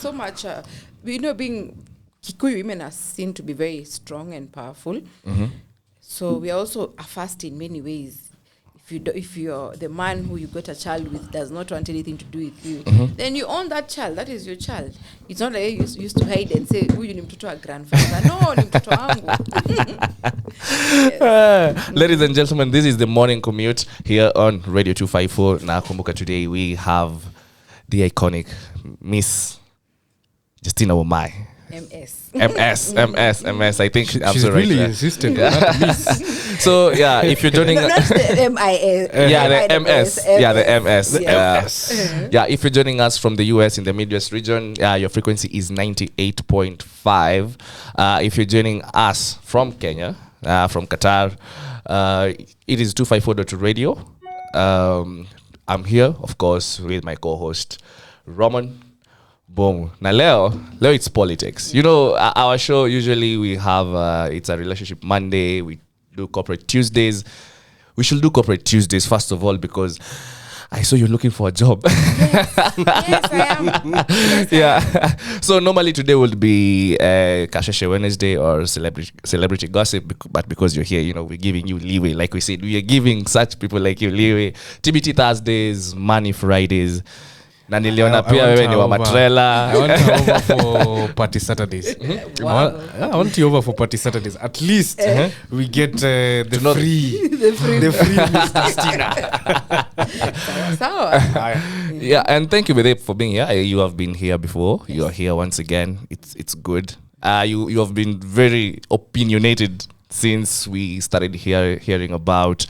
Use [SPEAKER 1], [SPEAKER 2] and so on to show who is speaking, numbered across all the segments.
[SPEAKER 1] so much. Being Kikuyu women are seen to be very strong and powerful. So we are also a fast in many ways. If you're the man who you got a child with does not want anything to do with you, then you own that child. That is your child. It's not like you used to hide and say, "Huyu ni mtoto wa grandfather." No, ni mtoto wangu.
[SPEAKER 2] Ladies and gentlemen, this is the morning commute here on Radio 254. Na kumbuka today we have the iconic Miss Justina Wamae. MS. I think
[SPEAKER 3] she's
[SPEAKER 2] I'm so
[SPEAKER 3] really
[SPEAKER 2] right
[SPEAKER 3] insistent.
[SPEAKER 2] So yeah, if you're joining,
[SPEAKER 1] not the MIS.
[SPEAKER 2] Yeah, the MS. Yeah, the MS.
[SPEAKER 1] Yeah,
[SPEAKER 2] if you're joining us from the US in the Midwest region, your frequency is 98.5. If you're joining us from Kenya, from Qatar, it is 254 Radio. I'm here, of course, with my co-host Roman. Boom. Now Leo it's politics. Our show usually we have it's a relationship Monday. We do corporate Tuesdays. We should do corporate Tuesdays first of all because I saw you're looking for a job.
[SPEAKER 1] Yes, I am.
[SPEAKER 2] Yeah. So normally today would be Kasheshe Wednesday or celebrity gossip, but because you're here, we're giving you leeway. Like we said, we are giving such people like you leeway. TBT Thursdays, Money Fridays. Na niliona pia wewe ni wa matrela.
[SPEAKER 3] I want you over for party Saturdays.
[SPEAKER 1] Wow.
[SPEAKER 3] I want you over for party Saturdays. At least we get the free Miss Justina.
[SPEAKER 2] Yeah, and thank you Bede for being here. You have been here before. Yes. You are here once again. It's good. You have been very opinionated since we started hearing about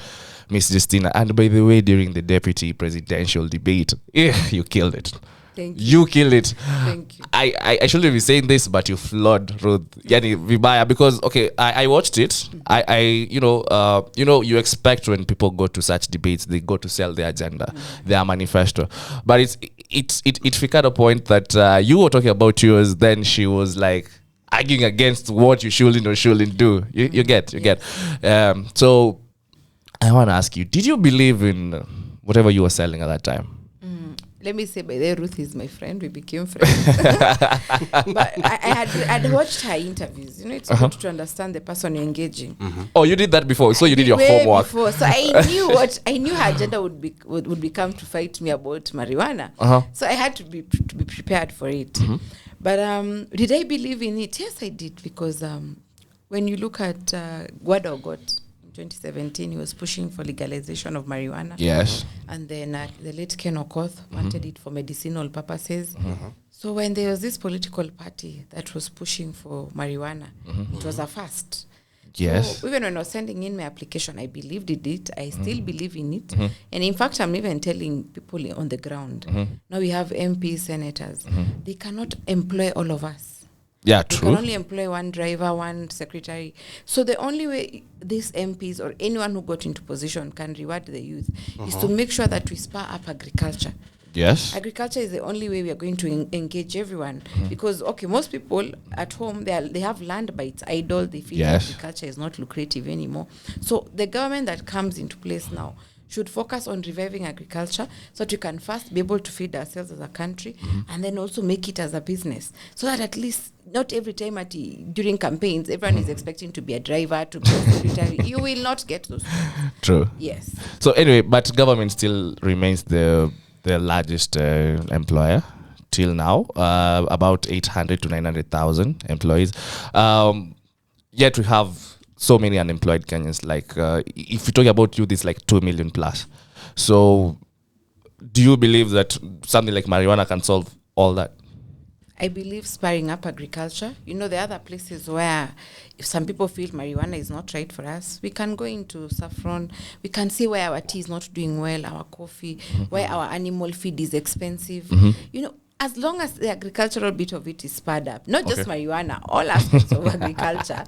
[SPEAKER 2] Miss Justina. And by the way, during the deputy presidential debate, you killed it.
[SPEAKER 1] Thank you.
[SPEAKER 2] You killed it.
[SPEAKER 1] Thank you.
[SPEAKER 2] I shouldn't be saying this, but you flawed Ruth. Yani vibaya because I watched it. You expect when people go to such debates, they go to sell their agenda, their manifesto. But it figured a point that you were talking about yours, then she was like arguing against what you shouldn't or shouldn't do. You get. So I want to ask you, did you believe in whatever you were selling at that time?
[SPEAKER 1] Let me say, by the way, Ruth is my friend. We became friends. But I'd watched her interviews. It's good to understand the person you're engaging.
[SPEAKER 2] Oh, you did that before, so you did your homework.
[SPEAKER 1] Before. So I knew her agenda would become to fight me about marijuana. So I had to be prepared for it. But did I believe in it? Yes, I did, because when you look at Guado Got, 2017, he was pushing for legalization of marijuana.
[SPEAKER 2] Yes.
[SPEAKER 1] And then the late Ken Okoth wanted it for medicinal purposes. So when there was this political party that was pushing for marijuana, it was a first.
[SPEAKER 2] Yes.
[SPEAKER 1] So even when I was sending in my application, I believed in it. I still believe in it. And in fact, I'm even telling people on the ground, now we have MPs, senators. They cannot employ all of us.
[SPEAKER 2] Yeah,
[SPEAKER 1] They
[SPEAKER 2] true.
[SPEAKER 1] can only employ one driver, one secretary. So the only way these MPs or anyone who got into position can reward the youth is to make sure that we spur up agriculture.
[SPEAKER 2] Yes.
[SPEAKER 1] Agriculture is the only way we are going to engage everyone. Because, most people at home, they have land, but it's idle. They feel agriculture is not lucrative anymore. So the government that comes into place now should focus on reviving agriculture so that we can first be able to feed ourselves as a country and then also make it as a business. So that at least not every time during campaigns, everyone is expecting to be a driver, to be a secretary. You will not get those things.
[SPEAKER 2] True.
[SPEAKER 1] Yes.
[SPEAKER 2] So anyway, but government still remains the largest employer till now, about 800 to 900,000 employees. Yet we have so many unemployed Kenyans. Like, if we talk about youth, it's like 2 million plus. So, do you believe that something like marijuana can solve all that?
[SPEAKER 1] I believe spurring up agriculture. There are other places where if some people feel marijuana is not right for us, we can go into saffron. We can see where our tea is not doing well, our coffee, where our animal feed is expensive. As long as the agricultural bit of it is spurred up, not just marijuana, all aspects of agriculture,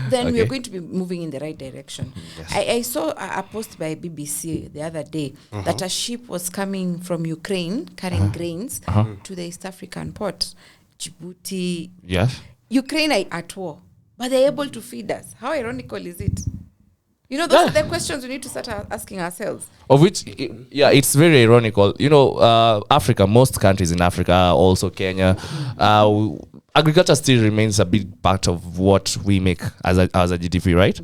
[SPEAKER 1] then we are going to be moving in the right direction. Yes. I saw a post by BBC the other day that a ship was coming from Ukraine carrying grains to the East African port, Djibouti.
[SPEAKER 2] Yes.
[SPEAKER 1] Ukraine are at war, but they're able to feed us. How ironical is it? You know, those are the questions we need to start asking ourselves.
[SPEAKER 2] Of which, it's very ironical. You know, Africa, most countries in Africa, also Kenya, agriculture still remains a big part of what we make as a GDP, right?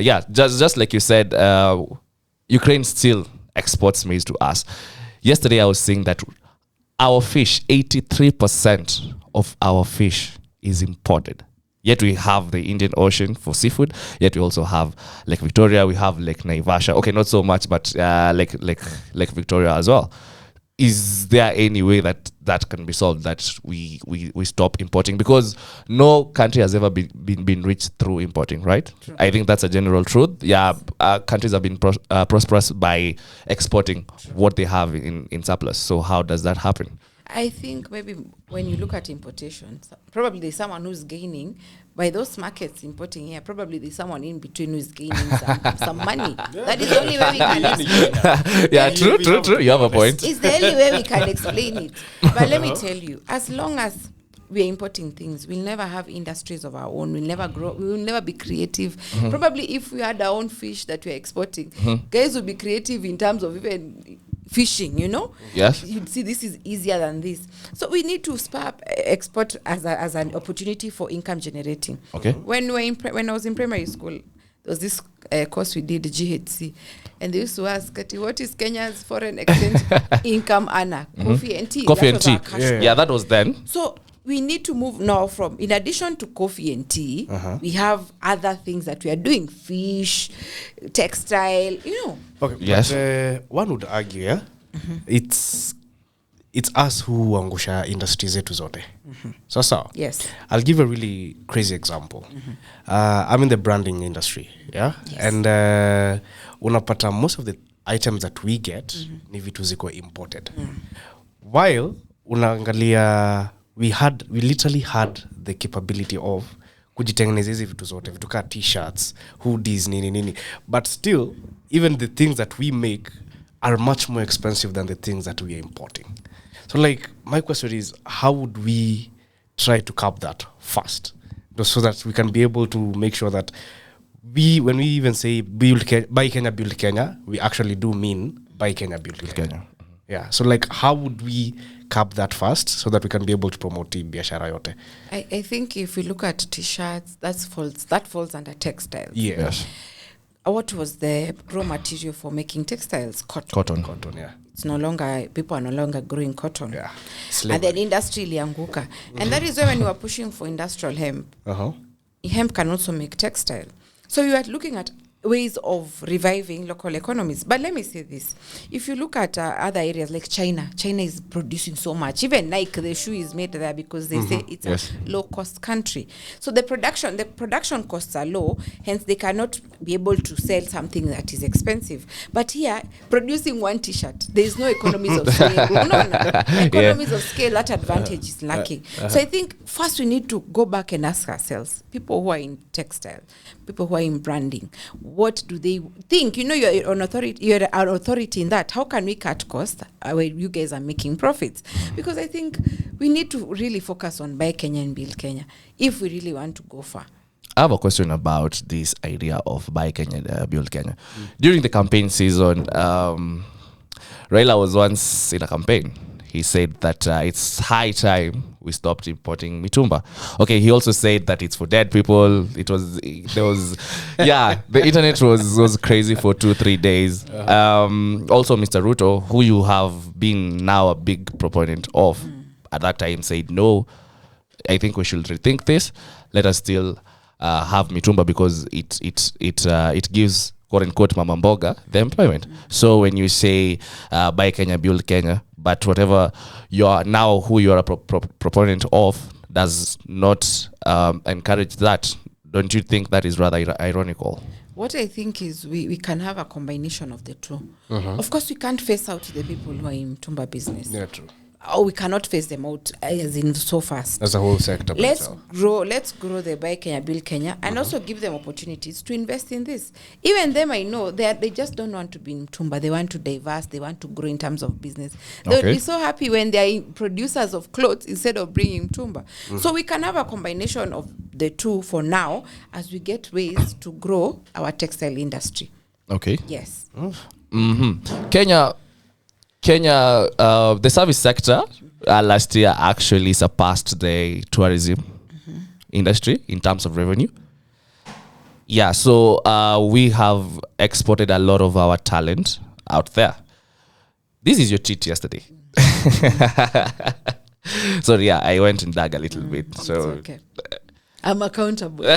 [SPEAKER 2] Yes. But just like you said, Ukraine still exports maize to us. Yesterday, I was saying that our fish, 83% of our fish is imported. Yet we have the Indian Ocean for seafood. Yet we also have Lake Victoria. We have Lake Naivasha. Okay, not so much, but Lake Victoria as well. Is there any way that can be solved, that we stop importing? Because no country has ever been rich through importing, right? True. I think that's a general truth. Yeah, countries have been prosperous by exporting what they have in surplus. So how does that happen?
[SPEAKER 1] I think maybe when you look at importation, probably there's someone who's gaining by those markets importing here. Probably there's someone in between who's gaining some money. Yeah. That is the only way we can explain.
[SPEAKER 2] Yeah, true. You have a point.
[SPEAKER 1] It's the only way we can explain it. But let me tell you, as long as we're importing things, we'll never have industries of our own. We'll never grow. We will never be creative. Mm-hmm. Probably if we had our own fish that we're exporting, guys would be creative in terms of even fishing, you know.
[SPEAKER 2] Yes,
[SPEAKER 1] you'd see this is easier than this. So we need to spur export as an opportunity for income generating.
[SPEAKER 2] Okay.
[SPEAKER 1] When I was in primary school, there was this course we did, GHC, and they used to ask, what is Kenya's foreign exchange income earner? Coffee and tea.
[SPEAKER 2] Coffee and tea. Yeah, that was then.
[SPEAKER 1] So we need to move now from, in addition to coffee and tea, we have other things that we are doing, fish, textile, you know.
[SPEAKER 3] Okay,
[SPEAKER 2] yes.
[SPEAKER 3] But one would argue, yeah, it's us who angusha industry zetu zote. So,
[SPEAKER 1] yes.
[SPEAKER 3] I'll give a really crazy example. I'm in the branding industry, yeah? Yes. And unapata most of the items that we get ni vitu ziko imported. While unaangalia we literally had the capability of kujitengeneza hizi vitu zote, vitu ka t-shirts, hoodies, nini. But still, even the things that we make are much more expensive than the things that we are importing. So like, my question is, how would we try to curb that first? So that we can be able to make sure that when we even say buy Kenya, build Kenya, we actually do mean buy Kenya, build Kenya. Yeah. So like, how would we curb that first so that we can be able to promote biashara yote?
[SPEAKER 1] I think if we look at t-shirts, that falls under textiles.
[SPEAKER 3] Yes.
[SPEAKER 1] What was the raw material for making textiles? Cotton,
[SPEAKER 3] yeah.
[SPEAKER 1] It's no longer, people are no longer growing cotton.
[SPEAKER 3] Yeah.
[SPEAKER 1] And then industry lianguka. And that is why when you are pushing for industrial hemp, hemp can also make textile. So you are looking at ways of reviving local economies. But let me say this. If you look at other areas like China is producing so much. Even Nike, the shoe is made there because they say it's a low-cost country. So the production costs are low, hence they cannot be able to sell something that is expensive. But here, producing one t-shirt, there is no economies of scale. Economies of scale, that advantage is lacking. So I think first we need to go back and ask ourselves, people who are in textile, people who are in branding, what do they think? You know, you're an authority in that. How can we cut costs when you guys are making profits? Because I think we need to really focus on buy Kenya and build Kenya if we really want to go far.
[SPEAKER 2] I have a question about this idea of buy Kenya, build Kenya. During the campaign season, Raila was once in a campaign. He said that it's high time we stopped importing mitumba. Okay, he also said that it's for dead people. The internet was crazy for 2-3 days. Also, Mr. Ruto, who you have been now a big proponent of, at that time said, no, I think we should rethink this. Let us still have mitumba because it gives, quote unquote, mama mboga the employment. So when you say buy Kenya, build Kenya, but whatever you are now, who you are a proponent of, does not encourage that, don't you think that is rather ironical?
[SPEAKER 1] What I think is we can have a combination of the two. Of course, we can't face out the people who are in tumba business.
[SPEAKER 3] Yeah, true.
[SPEAKER 1] Or we cannot face them out as in so fast.
[SPEAKER 3] That's a whole sector.
[SPEAKER 1] Let's grow the buy Kenya, build Kenya, and also give them opportunities to invest in this. Even them, I know, they just don't want to be in Tumba. They want to diverse. They want to grow in terms of business. They would be so happy when they are producers of clothes instead of bringing Tumba. So we can have a combination of the two for now as we get ways to grow our textile industry.
[SPEAKER 2] Okay.
[SPEAKER 1] Yes.
[SPEAKER 2] Kenya, the service sector last year actually surpassed the tourism industry in terms of revenue. Yeah, so we have exported a lot of our talent out there. This is your treat yesterday. So yeah, I went and dug a little bit. So
[SPEAKER 1] It's okay. I'm accountable.
[SPEAKER 3] So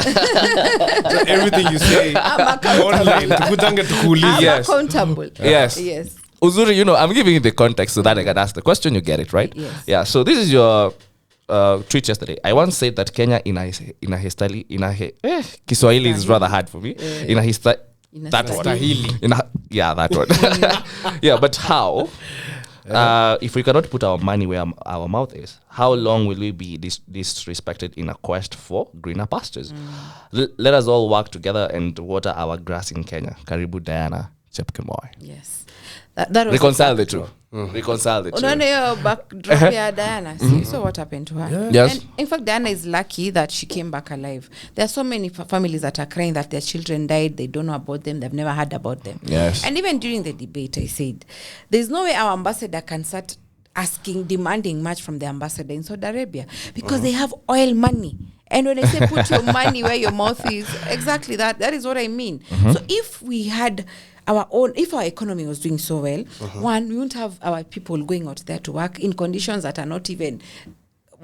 [SPEAKER 3] everything you say online, tukutanga tukuulize.
[SPEAKER 1] I'm
[SPEAKER 2] Yes.
[SPEAKER 1] accountable.
[SPEAKER 2] Yes.
[SPEAKER 1] Yes.
[SPEAKER 2] Uzuri, I'm giving you the context so that I can ask the question, you get it, right?
[SPEAKER 1] Yes.
[SPEAKER 2] Yeah, so this is your tweet yesterday. I once said that Kenya Kiswahili is rather hard for me.
[SPEAKER 1] In a
[SPEAKER 2] That one.
[SPEAKER 3] Stahili.
[SPEAKER 2] Yeah, that one. Yeah, but how? If we cannot put our money where our mouth is, how long will we be disrespected in a quest for greener pastures? Let us all work together and water our grass in Kenya. Karibu Diana Chepkemoi.
[SPEAKER 1] Yes. That was
[SPEAKER 2] Reconcile the two. Reconcile the two.
[SPEAKER 1] Unaona hiyo backdrop ya Diana. See, so what happened to her?
[SPEAKER 2] Yes.
[SPEAKER 1] And in fact, Diana is lucky that she came back alive. There are so many families that are crying that their children died. They don't know about them. They've never heard about them.
[SPEAKER 2] Yes.
[SPEAKER 1] And even during the debate, I said, there's no way our ambassador can start demanding much from the ambassador in Saudi Arabia because they have oil money. And when I say put your money where your mouth is, exactly that is what I mean. So if we had if our economy was doing so well, one, we wouldn't have our people going out there to work in conditions that are not even,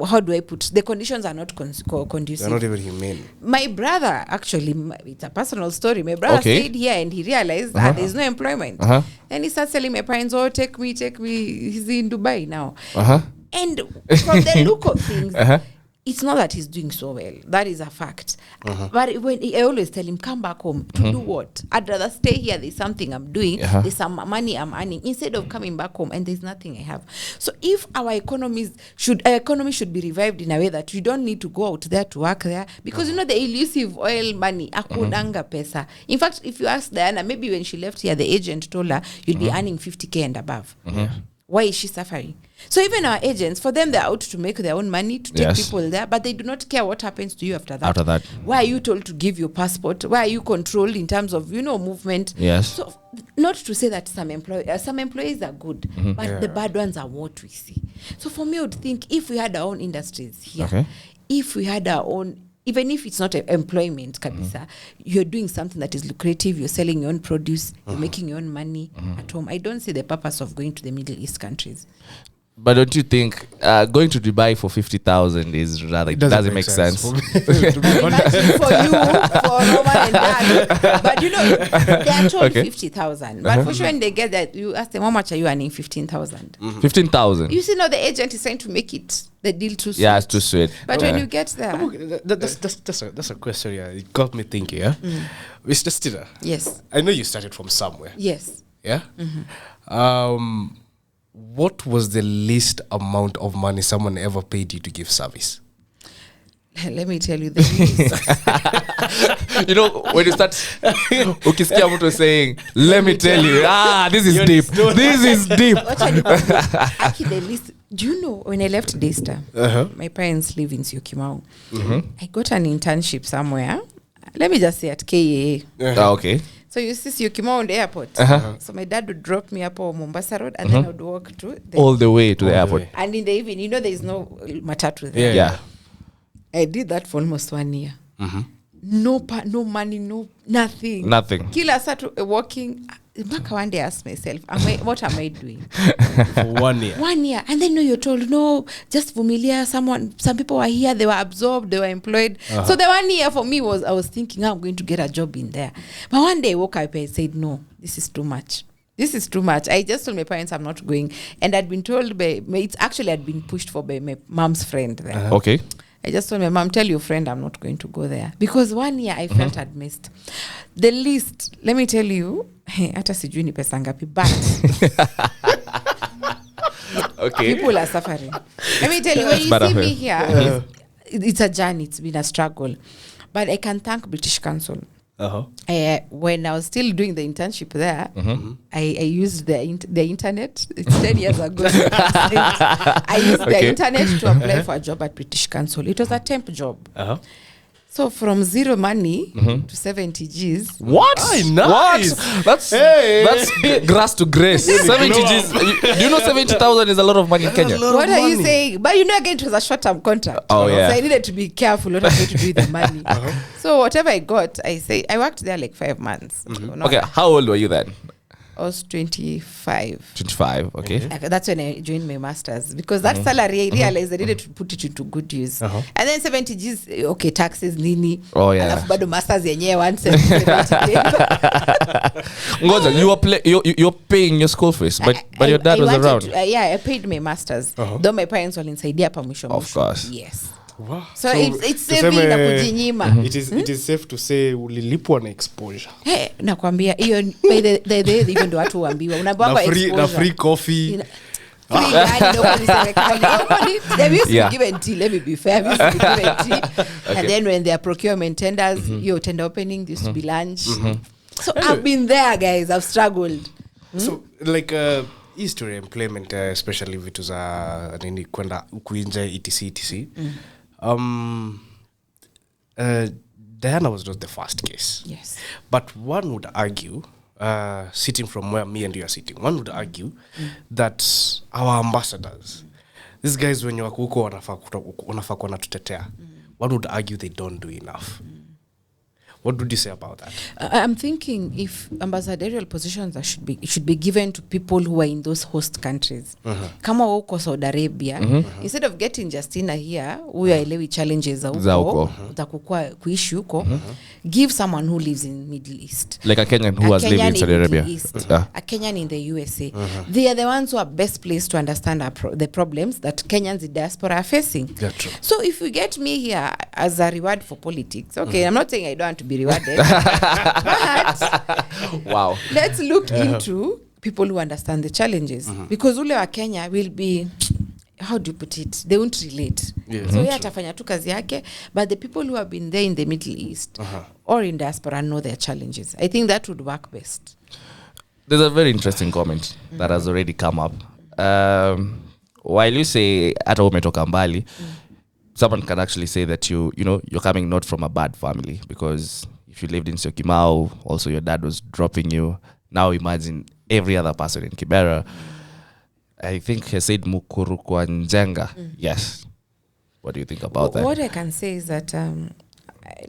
[SPEAKER 1] how do I put, the conditions are not conducive.
[SPEAKER 3] They're not even humane.
[SPEAKER 1] My brother, actually, it's a personal story. My brother stayed here and he realized that there's no employment. And he starts telling my parents, oh, take me. He's in Dubai now. And from the look of things, it's not that he's doing so well. That is a fact. But I always tell him, come back home. To do what? I'd rather stay here. There's something I'm doing. There's some money I'm earning. Instead of coming back home and there's nothing I have. So if our economy should be revived in a way that you don't need to go out there to work there. Because the elusive oil money, akudanga pesa. In fact, if you ask Diana, maybe when she left here, the agent told her, you'd be earning 50K and above. Why is she suffering? So even our agents, for them, they're out to make their own money, to take people there, but they do not care what happens to you after that. Why are you told to give your passport? Why are you controlled in terms of, movement?
[SPEAKER 2] Yes.
[SPEAKER 1] So not to say that some employees are good, but the bad ones are what we see. So for me, I would think if we had our own industries here, if we had our own, even if it's not employment, kabisa, you're doing something that is lucrative, you're selling your own produce, you're making your own money at home. I don't see the purpose of going to the Middle East countries.
[SPEAKER 2] But don't you think going to Dubai for 50,000 is rather, it doesn't make sense?
[SPEAKER 1] Imagine for you, for Roma and Dad. But they are told 50,000. But for sure, when they get that, you ask them, how much are you earning? 15,000.
[SPEAKER 2] 15,000.
[SPEAKER 1] You see, now the agent is trying to make it the deal too sweet.
[SPEAKER 2] Yeah, it's too sweet.
[SPEAKER 1] But when you get there,
[SPEAKER 3] That's a question. Yeah, it got me thinking. Yeah, Mr. Justina.
[SPEAKER 1] yes,
[SPEAKER 3] I know you started from somewhere.
[SPEAKER 1] yes.
[SPEAKER 3] Yeah. What was the least amount of money someone ever paid you to give service?
[SPEAKER 1] Let me tell you the least.
[SPEAKER 2] When you start, ukisikia mtu saying, let me tell you, this is deep. This is deep.
[SPEAKER 1] Actually, the least. Do you know when I left Daystar, my parents live in Syokimau. I got an internship somewhere. Let me just say at KAA.
[SPEAKER 2] Okay.
[SPEAKER 1] So you see Syokimau on the airport. So my dad would drop me up on Mombasa Road and then I would walk to
[SPEAKER 2] All the way to the airport.
[SPEAKER 1] And in the evening, there is no matatu there.
[SPEAKER 2] Yeah.
[SPEAKER 1] I did that for almost 1 year. No money, no nothing. Kila saa walking. Mpaka one day I asked myself, what am I doing?
[SPEAKER 3] For 1 year.
[SPEAKER 1] 1 year. And then you're told, no, just familiar. Some people were here, they were absorbed, they were employed. So the 1 year for me was, I was thinking, I'm going to get a job in there. But one day I woke up and I said, no, this is too much. This is too much. I just told my parents I'm not going. And I'd been told I'd been pushed for by my mom's friend there.
[SPEAKER 2] Okay.
[SPEAKER 1] I just told my mom, tell your friend I'm not going to go there. Because 1 year I felt I'd missed. The least, let me tell you, hata sijui ni pesa ngapi, but
[SPEAKER 2] Okay.
[SPEAKER 1] people are suffering. Let me tell you, when you see me here, it's a journey, it's been a struggle. But I can thank British Council. When I was still doing the internship there, I used the internet. It's 10 years ago. I used the internet to apply for a job at British Council. It was a temp job. So from zero money to 70 Gs.
[SPEAKER 2] What?
[SPEAKER 3] Ay, nice.
[SPEAKER 2] What? That's
[SPEAKER 3] Hey.
[SPEAKER 2] that's grass to grace. 70 Gs. Do you know 70,000 is a lot of money in Kenya?
[SPEAKER 1] What are you saying? But you know, again, it was a short-term contract.
[SPEAKER 2] Oh, yeah.
[SPEAKER 1] So I needed to be careful what I'm going to do with the money. So whatever I got, I worked there like 5 months. So no,
[SPEAKER 2] Okay, how old were you then?
[SPEAKER 1] I was 25.
[SPEAKER 2] 25, okay.
[SPEAKER 1] That's when I joined my masters, because that salary I realized I needed to put it into good use. And then 70 Gs, okay, taxes nini.
[SPEAKER 2] Oh, yeah.
[SPEAKER 1] Alafu bado masters yenyewe 170.
[SPEAKER 2] Ngoja, you're paying your school fees, but your dad was
[SPEAKER 1] wanted
[SPEAKER 2] around.
[SPEAKER 1] I paid my masters. Though my parents walinisaidia hapa mwisho.
[SPEAKER 2] Of course.
[SPEAKER 1] Yes.
[SPEAKER 3] Wow.
[SPEAKER 1] So it's saving na kujinyima.
[SPEAKER 3] It is safe to say ulilipwa na exposure.
[SPEAKER 1] Hey, nakwambia hiyo by the hivyo ndo watu huambiwa. Unaambiwa exposure.
[SPEAKER 3] Na free coffee.
[SPEAKER 1] Free gari ndio ni serikali. They used to be given tea, let me be fair. They used to be given tea. And then when there are procurement tenders, your tender opening, there used to be lunch. So I've been there, guys. I've struggled.
[SPEAKER 3] So like history employment especially vitu za nini kwenda kuinja etc. Diana was not the first case.
[SPEAKER 1] Yes.
[SPEAKER 3] But one would argue, sitting from where me and you are sitting, one would argue that our ambassadors, these guys when you wako huko wanafaa kuwa natutetea, one would argue they don't do enough. What would you say about that?
[SPEAKER 1] I'm thinking if ambassadorial positions should be given to people who are in those host countries. Kama wako Saudi Arabia, instead of getting Justina here, huyo aelewi challenges za huko, utakukua kuishi huko, give someone who lives in Middle East.
[SPEAKER 2] Like a Kenyan who has lived in Saudi Arabia.
[SPEAKER 1] A Kenyan in the USA. They are the ones who are best placed to understand the problems that Kenyans in diaspora are facing.
[SPEAKER 3] Yeah, true.
[SPEAKER 1] So if you get me here as a reward for politics, okay, I'm not saying I don't want to be rewarded, but
[SPEAKER 2] Wow.
[SPEAKER 1] let's look into people who understand the challenges, because ule wa Kenya will be, how do you put it, they won't relate. So yeye atafanya tu kazi yake, but the people who have been there in the Middle East or in diaspora know their challenges. I think that would work best.
[SPEAKER 2] There's a very interesting comment that has already come up. While you say hata umetoka mbali, someone can actually say that you're coming not from a bad family, because if you lived in Syokimau, also your dad was dropping you. Now imagine every other person in Kibera. I think he said Mukuru kwa Njenga. Yes. What do you think about that?
[SPEAKER 1] What I can say is that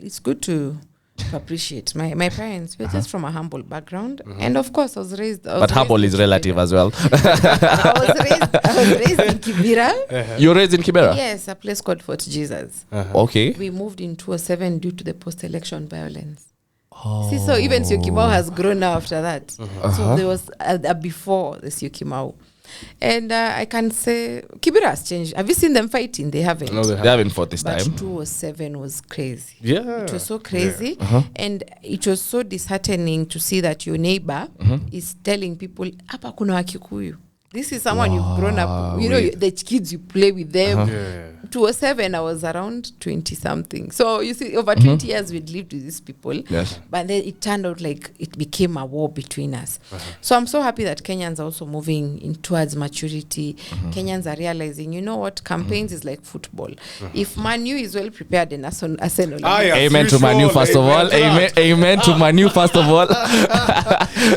[SPEAKER 1] it's good to appreciate my parents. We're just from a humble background, and of course I was raised.
[SPEAKER 2] But humble is relative as well.
[SPEAKER 1] I was raised in Kibera.
[SPEAKER 2] You're raised in Kibera?
[SPEAKER 1] Yes, a place called Fort Jesus.
[SPEAKER 2] Okay.
[SPEAKER 1] We moved in 2007 due to the post-election violence. See, so even Syokimau has grown now after that. So there was a before the Syokimau. And I can say Kibera has changed. Have you seen them fighting? They haven't.
[SPEAKER 3] No,
[SPEAKER 2] They haven't fought this
[SPEAKER 1] But
[SPEAKER 2] time.
[SPEAKER 1] 2007 was crazy.
[SPEAKER 3] Yeah.
[SPEAKER 1] It was so crazy. And it was so disheartening to see that your neighbor is telling people, hapa kuna Wakikuyu. This is someone you've grown up, the kids you play with them. 2007, I was around 20 something. So you see, over 20 years we'd lived with these people.
[SPEAKER 2] Yes.
[SPEAKER 1] But then it turned out like it became a war between us. So I'm so happy that Kenyans are also moving in towards maturity. Kenyans are realizing, you know what, campaigns is like football. If Manu is well prepared in Arsenal.
[SPEAKER 2] Amen to Manu first of all. Amen to Manu first of all.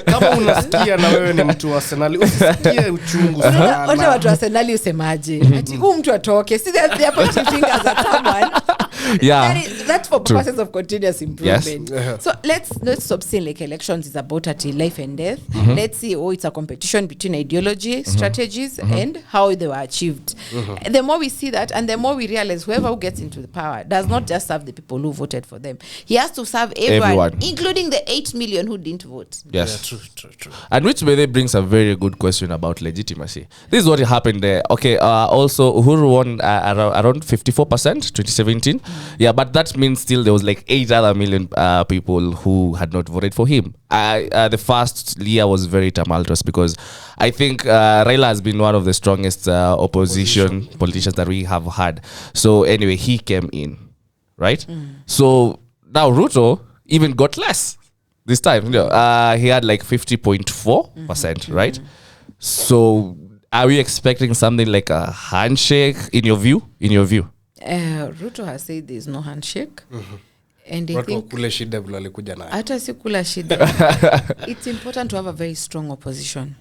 [SPEAKER 3] Kama unasikia na wewe ni mtu wa Arsenal, usisikie uchungu sana.
[SPEAKER 1] Wote watu wa Arsenal usemaje? Ati huyu mtu atoke. See they're pointing fingers at someone.
[SPEAKER 2] Yeah.
[SPEAKER 1] That's for purposes of continuous improvement.
[SPEAKER 2] Yes.
[SPEAKER 1] So let's stop saying like elections is about life and death. Let's see, it's a competition between ideology, strategies, and how they were achieved. The more we see that, and the more we realize whoever who gets into the power does not just serve the people who voted for them. He has to serve everyone. Including the 8 million who didn't vote.
[SPEAKER 2] Yes.
[SPEAKER 3] Yeah, true.
[SPEAKER 2] And which way they brings a very good question about legitimacy. This is what happened there. Okay, also Uhuru won around 54%, 2017. Yeah, but that means still there was like 8 other million people who had not voted for him. The first year was very tumultuous because I think Raila has been one of the strongest opposition politicians that we have had. So anyway, he came in, right? So now Ruto even got less this time. He had like 50.4%, right? So are we expecting something like a handshake in your view?
[SPEAKER 1] Ruto has said there's no handshake. And I
[SPEAKER 3] watu
[SPEAKER 1] think
[SPEAKER 3] wakule shida vile walikuja nayo.
[SPEAKER 1] hata sikula shida. It's important to have a very strong opposition.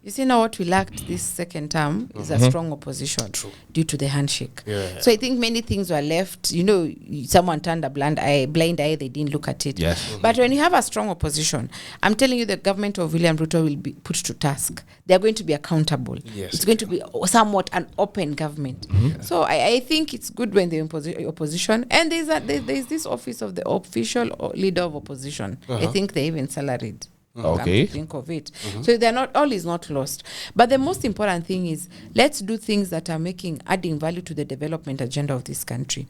[SPEAKER 1] You see now what we lacked this second term is a strong opposition.
[SPEAKER 3] True.
[SPEAKER 1] Due to the handshake.
[SPEAKER 3] Yeah.
[SPEAKER 1] So I think many things were left, you know, someone turned a blind eye, they didn't look at it.
[SPEAKER 2] Yes.
[SPEAKER 1] But when you have a strong opposition, I'm telling you the government of William Ruto will be put to task. They are going to be accountable.
[SPEAKER 3] Yes.
[SPEAKER 1] It's going to be somewhat an open government. So I think it's good when the opposition, and there's this office of the official leader of opposition. I think they even salaried.
[SPEAKER 2] Okay.
[SPEAKER 1] Come to think of it. So they're not, all is not lost. But the most important thing is, let's do things that are adding value to the development agenda of this country.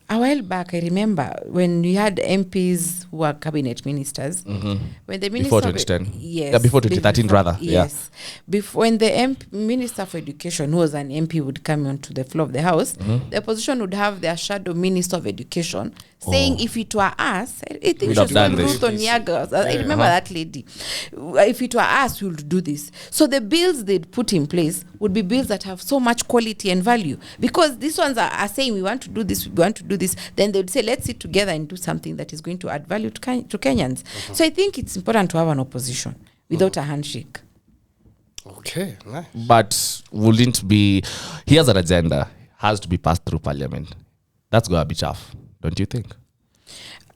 [SPEAKER 1] A while back, I remember when we had MPs who were cabinet ministers, when the minister
[SPEAKER 2] Before 2010.
[SPEAKER 1] yes,
[SPEAKER 2] Yeah, before 2013 rather.
[SPEAKER 1] Yes. When the Minister for Education, who was an MP, would come onto the floor of the House, the opposition would have their shadow Minister of Education saying, if it were us, I think
[SPEAKER 2] We'd
[SPEAKER 1] she
[SPEAKER 2] have
[SPEAKER 1] was
[SPEAKER 2] done
[SPEAKER 1] called
[SPEAKER 2] this.
[SPEAKER 1] Ruth Onyaga. I remember that lady. If it were us, we would do this. So the bills they'd put in place would be bills that have so much quality and value. Because these ones are saying, we want to do this, we want to do this. Then they'd say, let's sit together and do something that is going to add value to Kenyans. So I think it's important to have an opposition without a handshake.
[SPEAKER 3] Okay, nice.
[SPEAKER 2] But wouldn't be, he has an agenda, has to be passed through parliament. That's going to be tough, don't you think?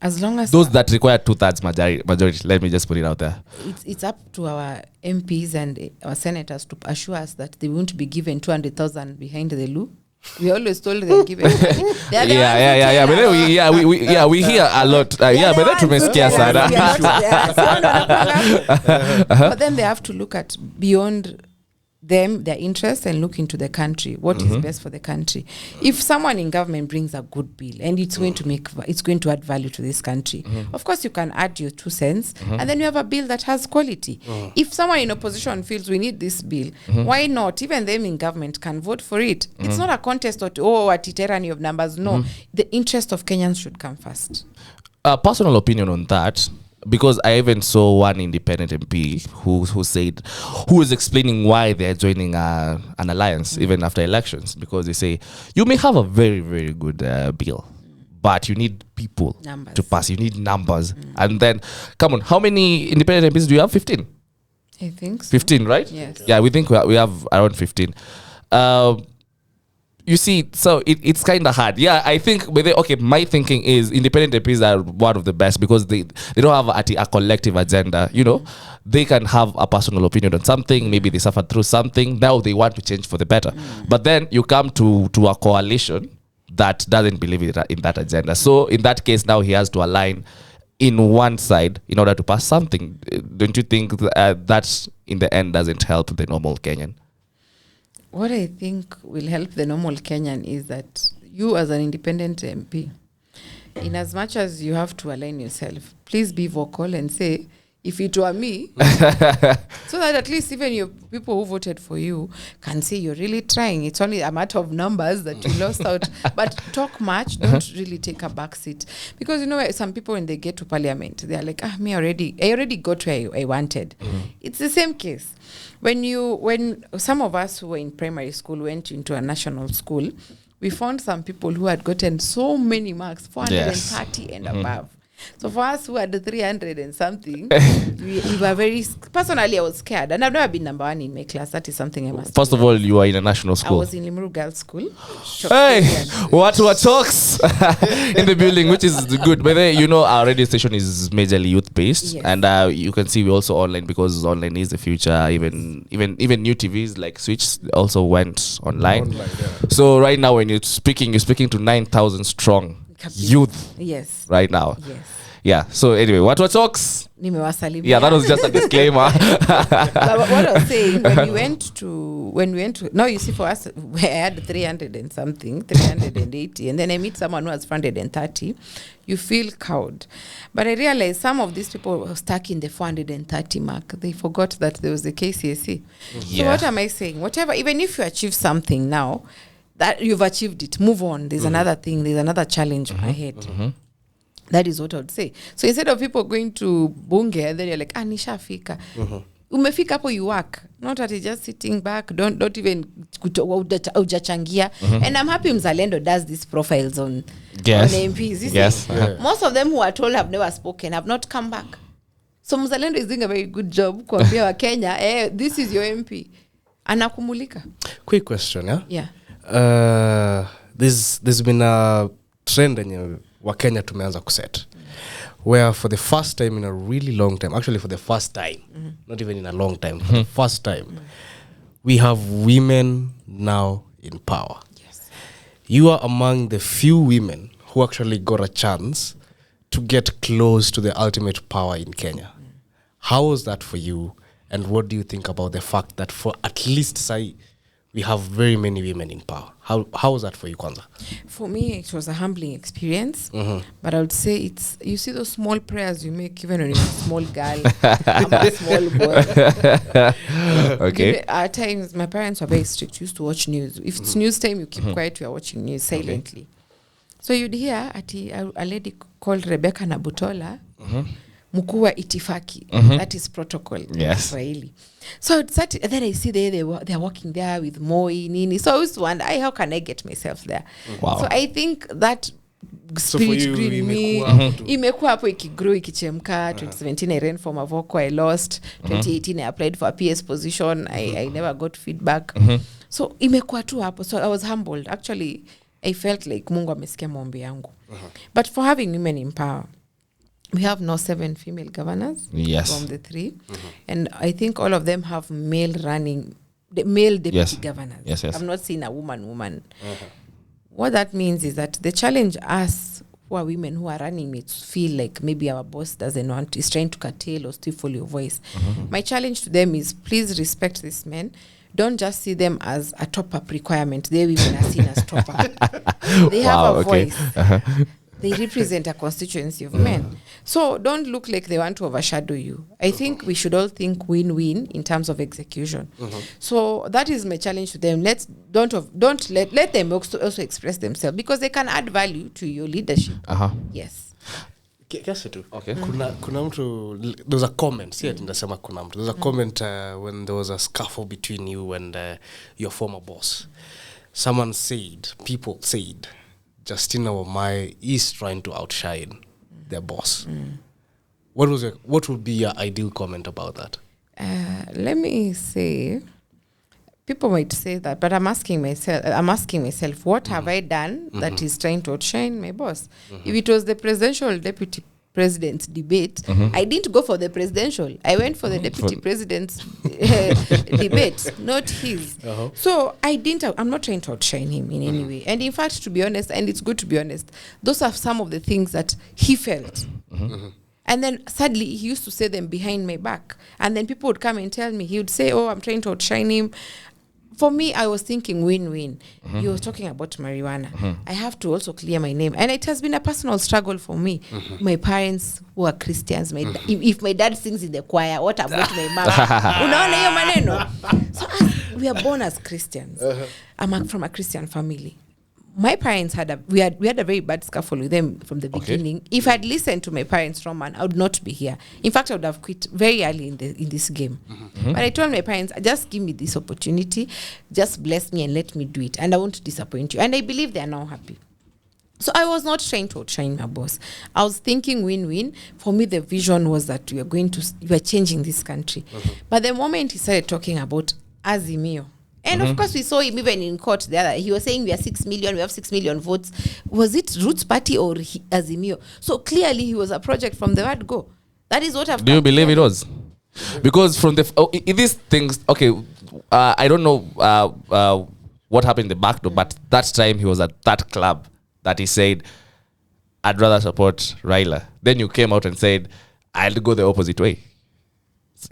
[SPEAKER 1] As long as
[SPEAKER 2] Those that require 2/3 majority, let me just put it out there.
[SPEAKER 1] it's up to our MPs and our senators to assure us that they won't be given 200,000 behind the loo. We always told they're given.
[SPEAKER 2] Yeah. But then we hear a lot. But then tumesikia sana.
[SPEAKER 1] But then they have to look at beyond them, their interests, and look into the country. What is best for the country? If someone in government brings a good bill and it's going to add value to this country, of course you can add your 2 cents, and then you have a bill that has quality. If someone in opposition feels we need this bill, why not? Even them in government can vote for it. It's not a contest or a tyranny of numbers. No, the interest of Kenyans should come first.
[SPEAKER 2] Personal opinion on that, because I even saw one independent MP who was explaining why they're joining an alliance even after elections, because they say you may have a very, very good bill, but you need people to pass. You need numbers. And then, come on, how many independent MPs do you have? 15?
[SPEAKER 1] I think so.
[SPEAKER 2] 15, right?
[SPEAKER 1] Yes.
[SPEAKER 2] Yeah, we think we have around 15. You see, so it's kind of hard. Yeah, I think, my thinking is independent MPs are one of the best because they don't have a collective agenda, you know. They can have a personal opinion on something. Maybe they suffered through something. Now they want to change for the better. But then you come to a coalition that doesn't believe in that agenda. So in that case, now he has to align in one side in order to pass something. Don't you think that in the end doesn't help the normal Kenyan?
[SPEAKER 1] What I think will help the normal Kenyan is that you as an independent MP, in as much as you have to align yourself, please be vocal and say, if it were me, so that at least even your people who voted for you can say you're really trying. It's only a matter of numbers that you lost out. But talk much, don't really take a back seat. Because, you know, some people, when they get to parliament, they're like, I already got where I wanted. It's the same case. When some of us who were in primary school went into a national school, we found some people who had gotten so many marks, 430 and above. So for us who had 300 and something, we were very, personally I was scared. And I've never been number 1 in my class. That is something I must
[SPEAKER 2] First of all, you are in a national school.
[SPEAKER 1] I was in Limuru Girls School.
[SPEAKER 2] Hey, what talks in the building, which is good. But then, you know, our radio station is majorly youth-based. Yes. And you can see we're also online because online is the future. Even new TVs like Switch also went online. So right now when you're speaking to 9,000 strong youth.
[SPEAKER 1] Yes.
[SPEAKER 2] Right now.
[SPEAKER 1] Yes.
[SPEAKER 2] Yeah. So anyway, what talks?
[SPEAKER 1] Yeah,
[SPEAKER 2] that was just a disclaimer.
[SPEAKER 1] But what I was saying, when we went to now you see for us I had 300 and something, 380, and then I meet someone who has 430, you feel cowed. But I realized some of these people were stuck in the 430 mark. They forgot that there was the KCSE. So what am I saying? Whatever, even if you achieve something now, that you've achieved it, move on. There's another thing, there's another challenge ahead. That is what I would say. So instead of people going to bunge, then you're like, nishafika. umefika hapo, you work, not at just sitting back, don't even ujachangia. And I'm happy Mzalendo does these profiles on MPs.
[SPEAKER 2] Yes.
[SPEAKER 1] Most of them who are told have never spoken, have not come back. So Mzalendo is doing a very good job kuambia wa Kenya, this is your MP. Anakumulika.
[SPEAKER 3] Quick question, yeah?
[SPEAKER 1] Yeah.
[SPEAKER 3] There's been a trend yenye wa Kenya tumeanza kuset. Where for the first time in a really long time, actually for the first time, not even in a long time, for the first time, we have women now in power.
[SPEAKER 1] Yes.
[SPEAKER 3] You are among the few women who actually got a chance to get close to the ultimate power in Kenya. How was that for you? And what do you think about the fact that for at least say we have very many women in power? How was that for you, Kwanza?
[SPEAKER 1] For me, it was a humbling experience. But I would say it's, you see those small prayers you make even when you're a small girl, I'm a small boy.
[SPEAKER 2] Okay.
[SPEAKER 1] At times, my parents were very strict. Used to watch news. If it's news time, you keep quiet. You are watching news silently. So you'd hear a lady called Rebecca Nabutola, mkuu wa itifaki. That is protocol in Kiswahili. So then I see they're walking there with Moi, Nini. So I used to wonder, how can I get myself there?
[SPEAKER 2] Wow.
[SPEAKER 1] So I think that
[SPEAKER 3] So
[SPEAKER 1] spirit
[SPEAKER 3] for you,
[SPEAKER 1] green me imekuwa hapo ikigrow ikichemka. 2017 I ran for Mavoko, I lost. 2018 I applied for a PS position, I never got feedback. So imekuwa tu hapo. So I was humbled. Actually, I felt like Mungu amesikia maombi yangu. But for having women in power, we have now 7 female governors from the 3. And I think all of them have male deputy governors.
[SPEAKER 2] Yes.
[SPEAKER 1] I've not seen a woman. What that means is that the challenge us who are women who are running mates feel like maybe our boss doesn't want, is trying to curtail or stifle your voice. My challenge to them is, please respect these men. Don't just see them as a top-up requirement. They women are seen as top-up. They have a voice. They represent a constituency of men. So don't look like they want to overshadow you. I think we should all think win-win in terms of execution. So that is my challenge to them. Don't let them also express themselves, because they can add value to your leadership. Yes.
[SPEAKER 3] Kiasi tu.
[SPEAKER 2] Okay.
[SPEAKER 3] Kuna mtu, there was a comment, ndasema kuna mtu. There was a comment when there was a scuffle between you and your former boss. People said, Justina Wamae is trying to outshine their boss. What would be your ideal comment about that?
[SPEAKER 1] Let me say, people might say that, but I'm asking myself, what have I done that is trying to outshine my boss? If it was the presidential deputy president's debate, I didn't go for the presidential. I went for the deputy president's debate, not his. So I'm not trying to outshine him in any way. And in fact, to be honest, and it's good to be honest, those are some of the things that he felt. And then sadly, he used to say them behind my back. And then people would come and tell me, he would say, I'm trying to outshine him. For me, I was thinking win-win. He was talking about marijuana. I have to also clear my name. And it has been a personal struggle for me. My parents who are Christians, if my dad sings in the choir, what about my mom? Unaona hiyo maneno? So we are born as Christians. I'm from a Christian family. My parents we had a very bad scuffle with them from the beginning. If I'd listened to my parents, Roman, I would not be here. In fact, I would have quit very early in this game. But I told my parents, just give me this opportunity, just bless me and let me do it, and I won't disappoint you. And I believe they are now happy. So I was not trying to outshine my boss. I was thinking win-win. For me, the vision was that we are changing this country. But the moment he started talking about Azimio, and of course, we saw him even in court there. He was saying we have 6 million votes. Was it Roots Party or Azimio? So clearly, he was a project from the word go. That is what I've
[SPEAKER 2] Do you believe it was? Because from these things, I don't know what happened in the back door, but that time he was at that club that he said, I'd rather support Raila. Then you came out and said, I'll go the opposite way.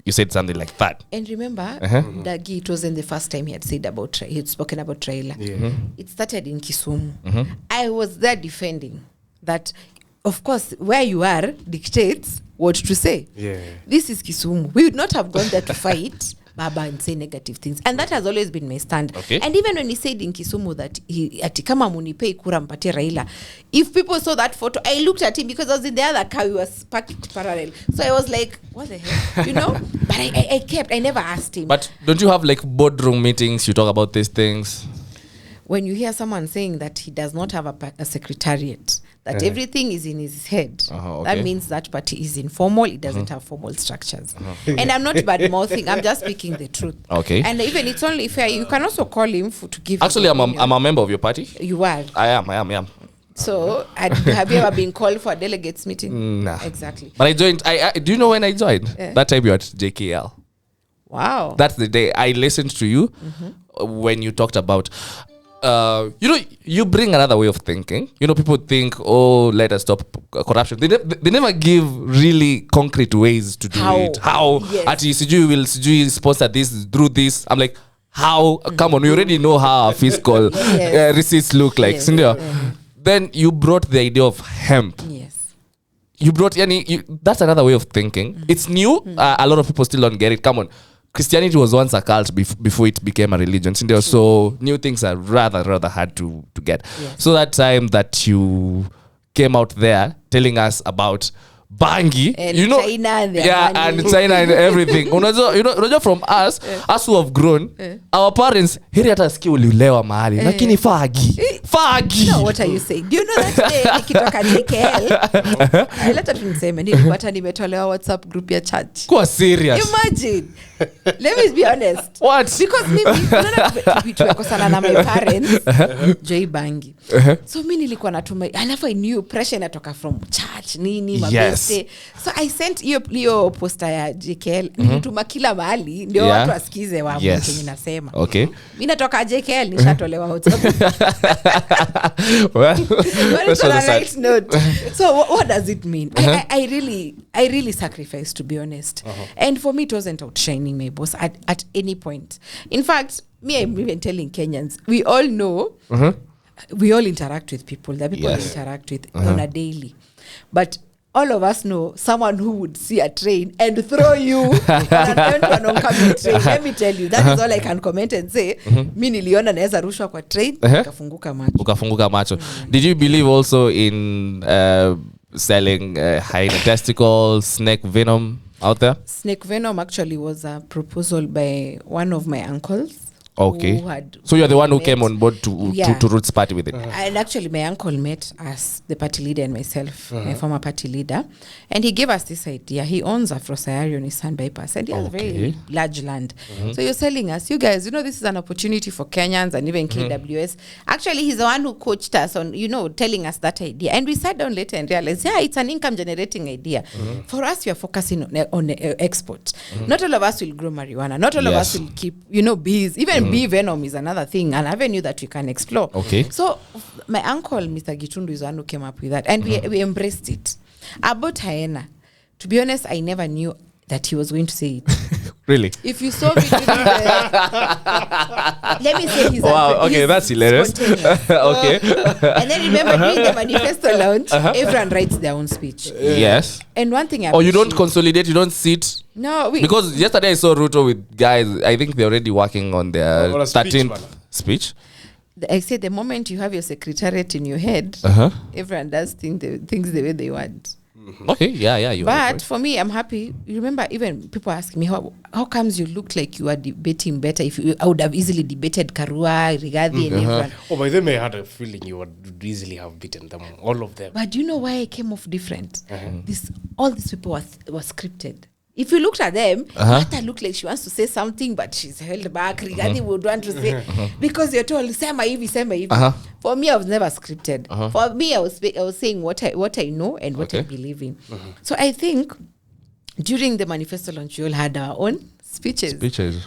[SPEAKER 2] You said something like that.
[SPEAKER 1] And remember, Dagi, it wasn't the first time he had spoken about Raila. It started in Kisumu. I was there defending that, of course, where you are dictates what to say. This is Kisumu. We would not have gone there to fight, baba and say negative things, and that has always been my stand.
[SPEAKER 2] Okay.
[SPEAKER 1] And even when he said in Kisumu that ati kama munipei kura mpatie Raila, if people saw that photo, I looked at him because I was in the other car, we was parked parallel, so I was like, what the hell, you know. But I never asked him.
[SPEAKER 2] But don't you have like boardroom meetings, you talk about these things?
[SPEAKER 1] When you hear someone saying that he does not have a secretariat, that everything is in his head,
[SPEAKER 2] okay.
[SPEAKER 1] that means that party is informal. It doesn't have formal structures. And I'm not bad mouthing, I'm just speaking the truth.
[SPEAKER 2] Okay.
[SPEAKER 1] And even it's only fair, you can also call him to give.
[SPEAKER 2] Actually, I'm a member of your party.
[SPEAKER 1] You are.
[SPEAKER 2] I am.
[SPEAKER 1] So have you ever been called for a delegates meeting?
[SPEAKER 2] Nah.
[SPEAKER 1] Exactly.
[SPEAKER 2] But I joined. I do you know when I joined? That time you were at JKL.
[SPEAKER 1] Wow.
[SPEAKER 2] That's the day I listened to you when you talked about. You bring another way of thinking. People think, oh, let us stop corruption. They never give really concrete ways to do it. How?
[SPEAKER 1] Yes.
[SPEAKER 2] At CG will sponsor this through this. I'm like, how? Come on, we already know how our fiscal receipts look like.
[SPEAKER 1] Yes.
[SPEAKER 2] Then you brought the idea of hemp.
[SPEAKER 1] Yes.
[SPEAKER 2] You brought that's another way of thinking. It's new. A lot of people still don't get it. Come on. Christianity was once a cult before it became a religion. So new things are rather hard to get.
[SPEAKER 1] Yes.
[SPEAKER 2] So that time that you came out there telling us about bangi,
[SPEAKER 1] And China and their
[SPEAKER 2] and
[SPEAKER 1] bangi.
[SPEAKER 2] China and everything. Unajua from us who have grown, our parents heri hata sikia ulilewa mahali lakini fagi.
[SPEAKER 1] No, what are you saying? Do you know that day nikitoka JKL leta tuniseme nilipata nimetolewa WhatsApp group ya church.
[SPEAKER 2] Kwa serious.
[SPEAKER 1] Imagine. Let me be honest.
[SPEAKER 2] What?
[SPEAKER 1] Because mimi tumekosana na my parents Joy Bangi. So mimi nilikuwa natuma, alafu I knew pressure inatoka from church nini mabeste. So I sent hiyo poster ya JKL nilituma kila mahali ndio watu wasikize wa mtu ninasema.
[SPEAKER 2] Okay.
[SPEAKER 1] Mimi natoka JKL nishatolewa WhatsApp.
[SPEAKER 2] Well,
[SPEAKER 1] that's on a right note. So what does it mean? I really sacrificed, to be honest. And for me, it wasn't outshining my boss at any point. In fact, I'm even telling Kenyans, we all know, we all interact with people. The people we interact with on a daily. But all of us know someone who would see a train and throw you on an oncoming train. Let me tell you, that is all I can comment and say. Mi niliona naweza rushwa kwa train, ukafunguka macho.
[SPEAKER 2] Did you believe also in selling hyena testicles, snake venom out there?
[SPEAKER 1] Snake venom actually was a proposal by one of my uncles.
[SPEAKER 2] Okay. So you're the one who came on board to Roots Party with it?
[SPEAKER 1] And actually my uncle met us, the party leader and myself, my former party leader. And he gave us this idea. He owns Afro Sayari on his Sun bypass. And he has a very large land. So you're selling us, you guys, this is an opportunity for Kenyans and even KWS. Actually, he's the one who coached us on, telling us that idea. And we sat down later and realized, it's an income generating idea. For us, we are focusing on export. Not all of us will grow marijuana. Not all of us will keep, bees. Even bee venom is another thing, an avenue that we can explore.
[SPEAKER 2] Okay.
[SPEAKER 1] So my uncle, Mr. Gitundu, is the one who came up with that. And we embraced it. About hyena, to be honest, I never knew that he was going to say it.
[SPEAKER 2] Really?
[SPEAKER 1] If you saw me during let me say he's
[SPEAKER 2] okay, that's hilarious. Okay.
[SPEAKER 1] And then remember during the manifesto launch, everyone writes their own speech.
[SPEAKER 2] Yes.
[SPEAKER 1] And one thing
[SPEAKER 2] you don't consolidate, you don't sit.
[SPEAKER 1] No,
[SPEAKER 2] because yesterday I saw Ruto with guys. I think they're already working on their 13th speech.
[SPEAKER 1] I say the moment you have your secretariat in your head, everyone does things the way they want.
[SPEAKER 2] Okay, yeah.
[SPEAKER 1] But for me, I'm happy. You remember, even people ask me, how comes you looked like you are debating better? I would have easily debated Karua, Rigathi, and everyone.
[SPEAKER 3] Oh, by then I had a feeling you would easily have beaten them, all of them.
[SPEAKER 1] But do you know why I came off different? All these people were scripted. If you looked at them, Martha looked like she wants to say something, but she's held back. Rigathi would want to say, because you're told, sema hivi. For me, I was never scripted. For me, I was saying what I know and what I believe in. So I think during the manifesto launch, we all had our own speeches.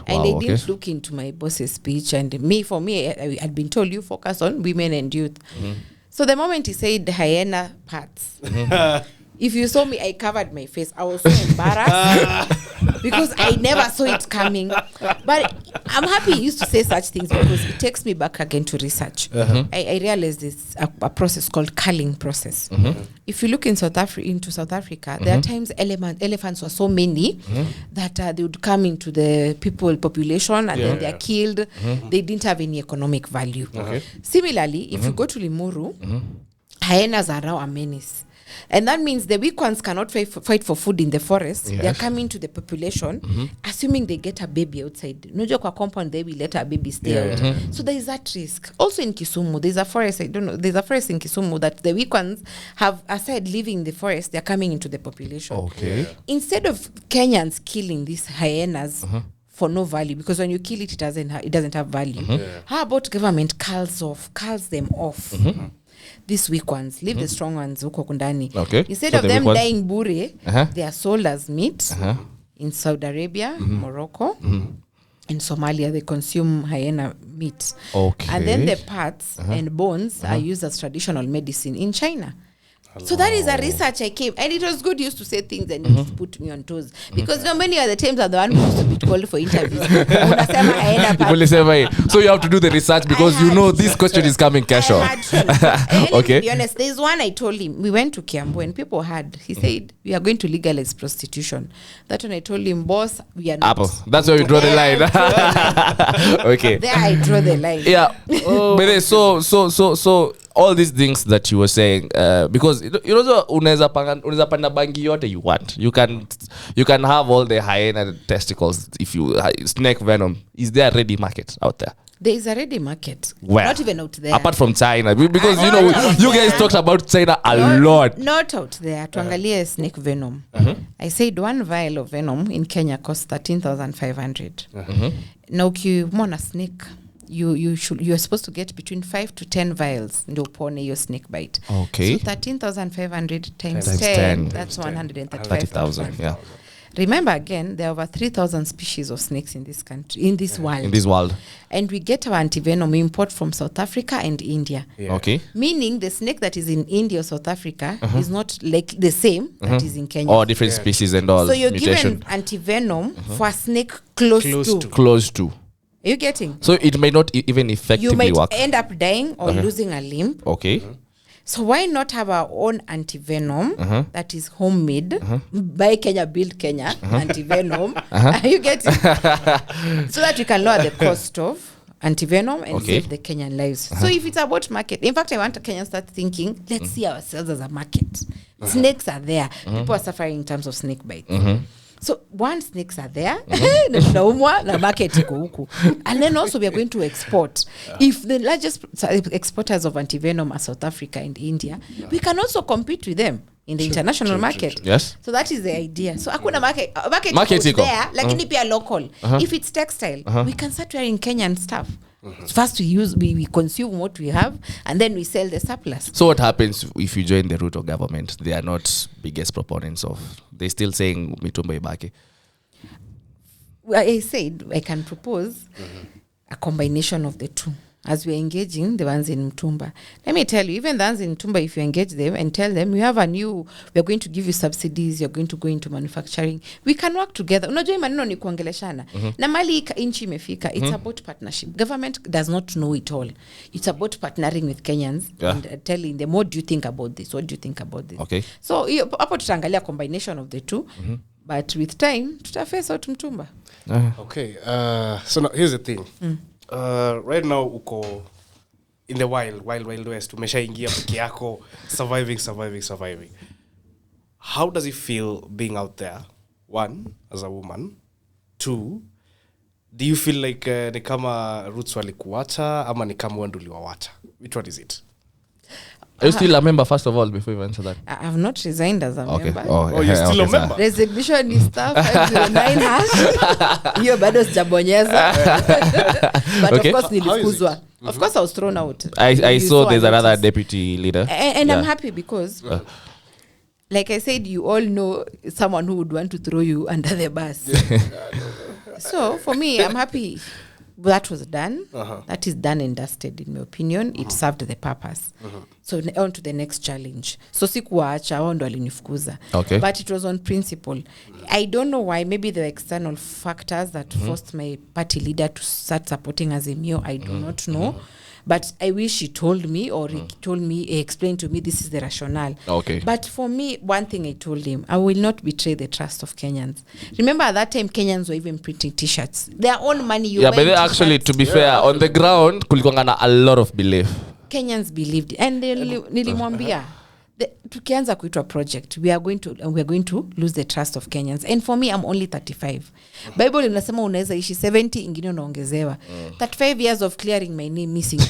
[SPEAKER 1] And they didn't look into my boss's speech. And for me, I had been told, you focus on women and youth. So the moment he said the hyena parts, If you saw me, I covered my face. I was so embarrassed because I never saw it coming. But I'm happy you used to say such things because it takes me back again to research. I realized it's a process called culling process. If you look into South Africa, there are times elephants were so many that they would come into the population and then they are killed. They didn't have any economic value. Similarly, if you go to Limuru, hyenas are now a menace. And that means the weak ones cannot fight for food in the forest. They are coming to the population, assuming they get a baby outside. Nojo kwa compound, they will let a baby stay out. So there is that risk. Also in Kisumu, there's a forest, I don't know, there's a forest in Kisumu that the weak ones have, aside living in the forest, they're coming into the population. Instead of Kenyans killing these hyenas, for no value, because when you kill it, it doesn't have value. How about government culls them off? These weak ones, leave the strong ones huko kundani. Instead of them dying bure, they are sold as meat in Saudi Arabia, Morocco, in Somalia. They consume hyena meat, and then the parts and bones are used as traditional medicine in China. So that is a research I came, and it was good. You used to say things and it used to put me on toes because many other times are the one who used to be called for interviews.
[SPEAKER 2] So you have to do the research because you know this question is coming casual.
[SPEAKER 1] To be honest, there's one I told him. We went to Kiambu and people heard. He said we are going to legalize prostitution. That one I told him, boss, we are not.
[SPEAKER 2] Apple. That's where we draw the line.
[SPEAKER 1] There I draw the line.
[SPEAKER 2] Yeah. But then, so all these things that you were saying, because you know, unaweza panda bangi yote you want. You can have all the hyena testicles if you snake venom. Is there a ready market out there?
[SPEAKER 1] There is a ready market.
[SPEAKER 2] Where?
[SPEAKER 1] Not even out there.
[SPEAKER 2] Apart from China, because you know you guys talked about China a lot.
[SPEAKER 1] Not out there. Tuangalie snake venom. I said one vial of venom in Kenya costs 13,500. Now ukimwona snake, you're supposed to get between 5 to 10 vials ndio upone your snake bite. So 13,500 times 10, that's 135,000.
[SPEAKER 2] Yeah.
[SPEAKER 1] Remember again, there are over 3,000 species of snakes in this country, in this world. And we get our antivenom, we import from South Africa and India. Meaning the snake that is in India or South Africa is not like the same that is in Kenya.
[SPEAKER 2] Or different species and all.
[SPEAKER 1] So you're
[SPEAKER 2] mutation.
[SPEAKER 1] given antivenom for a snake close to. Are you getting?
[SPEAKER 2] So it may not even effectively work.
[SPEAKER 1] You might end up dying or losing a limb. So why not have our own antivenom that is homemade by Kenya, build Kenya antivenom? Are you getting? So that we can lower the cost of antivenom and save the Kenyan lives. So if it's about market, in fact, I want Kenyans start thinking, let's see ourselves as a market. Snakes are there. People are suffering in terms of snake bites. So once snakes are there, na market iko huku. And then also we are going to export. If the largest exporters of antivenom are South Africa and India, we can also compete with them in the international market.
[SPEAKER 2] Yes.
[SPEAKER 1] So that is the idea. So akuna market iko there, lakini pia local. If it's textile, we can start wearing Kenyan stuff. First we consume what we have and then we sell the surplus.
[SPEAKER 2] So what happens if you join the Ruto government? They are not biggest proponents of, they're still saying mitumba ibaki.
[SPEAKER 1] I said I can propose a combination of the two. As we're engaging the ones in Mtumba. Let me tell you, even the ones in Mtumba, if you engage them and tell them, we're going to give you subsidies, you're going to go into manufacturing, we can work together. Unajua maneno ni kuongeleshana. Na mali inchi imefika, it's about partnership. Government does not know it all. It's about partnering with Kenyans and telling them, what do you think about this? What do you think about this? So, hapo tutaangalia combination of the two. But with time, tutaface out Mtumba.
[SPEAKER 3] So now, here's the thing. Right now uko in the wild west, umeshaingia peke yako, surviving. How does it feel being out there? One, as a woman. Two, do you feel like ni kama roots walikuacha ama ni kama wewe ndio uliwawacha? Which one is it?
[SPEAKER 2] Are you still a member, first of all, before you answer that?
[SPEAKER 1] I have not resigned as a member.
[SPEAKER 3] You're still a member?
[SPEAKER 1] Resignation is stuff 509 hash. Hiyo bado sijabonyeza. But of course nilifukuzwa. Of course I was thrown out.
[SPEAKER 2] I saw there's another deputy leader.
[SPEAKER 1] And I'm happy because like I said, you all know someone who would want to throw you under the bus. So for me, I'm happy that was done. That is done and dusted, in my opinion. It served the purpose. So on to the next challenge. So sikuwaacha, wao ndo walinifukuza.
[SPEAKER 2] Okay.
[SPEAKER 1] But it was on principle. I don't know why. Maybe there were external factors that forced my party leader to start supporting Azimio. I do not know. But I wish he told me, or he explained to me, this is the rationale.
[SPEAKER 2] Okay.
[SPEAKER 1] But for me, one thing I told him, I will not betray the trust of Kenyans. Remember at that time, Kenyans were even printing T-shirts. Their own money.
[SPEAKER 2] But they actually, to be fair, on the ground, kulikuwa a lot of belief.
[SPEAKER 1] Kenyans believed. And nilimwambia, tukianza kuitwa project, we are going to lose the trust of Kenyans. And for me, I'm only 35. Bible inasema unaweza ishi 70, ingine unaongezewa. 35 years of clearing my name missing.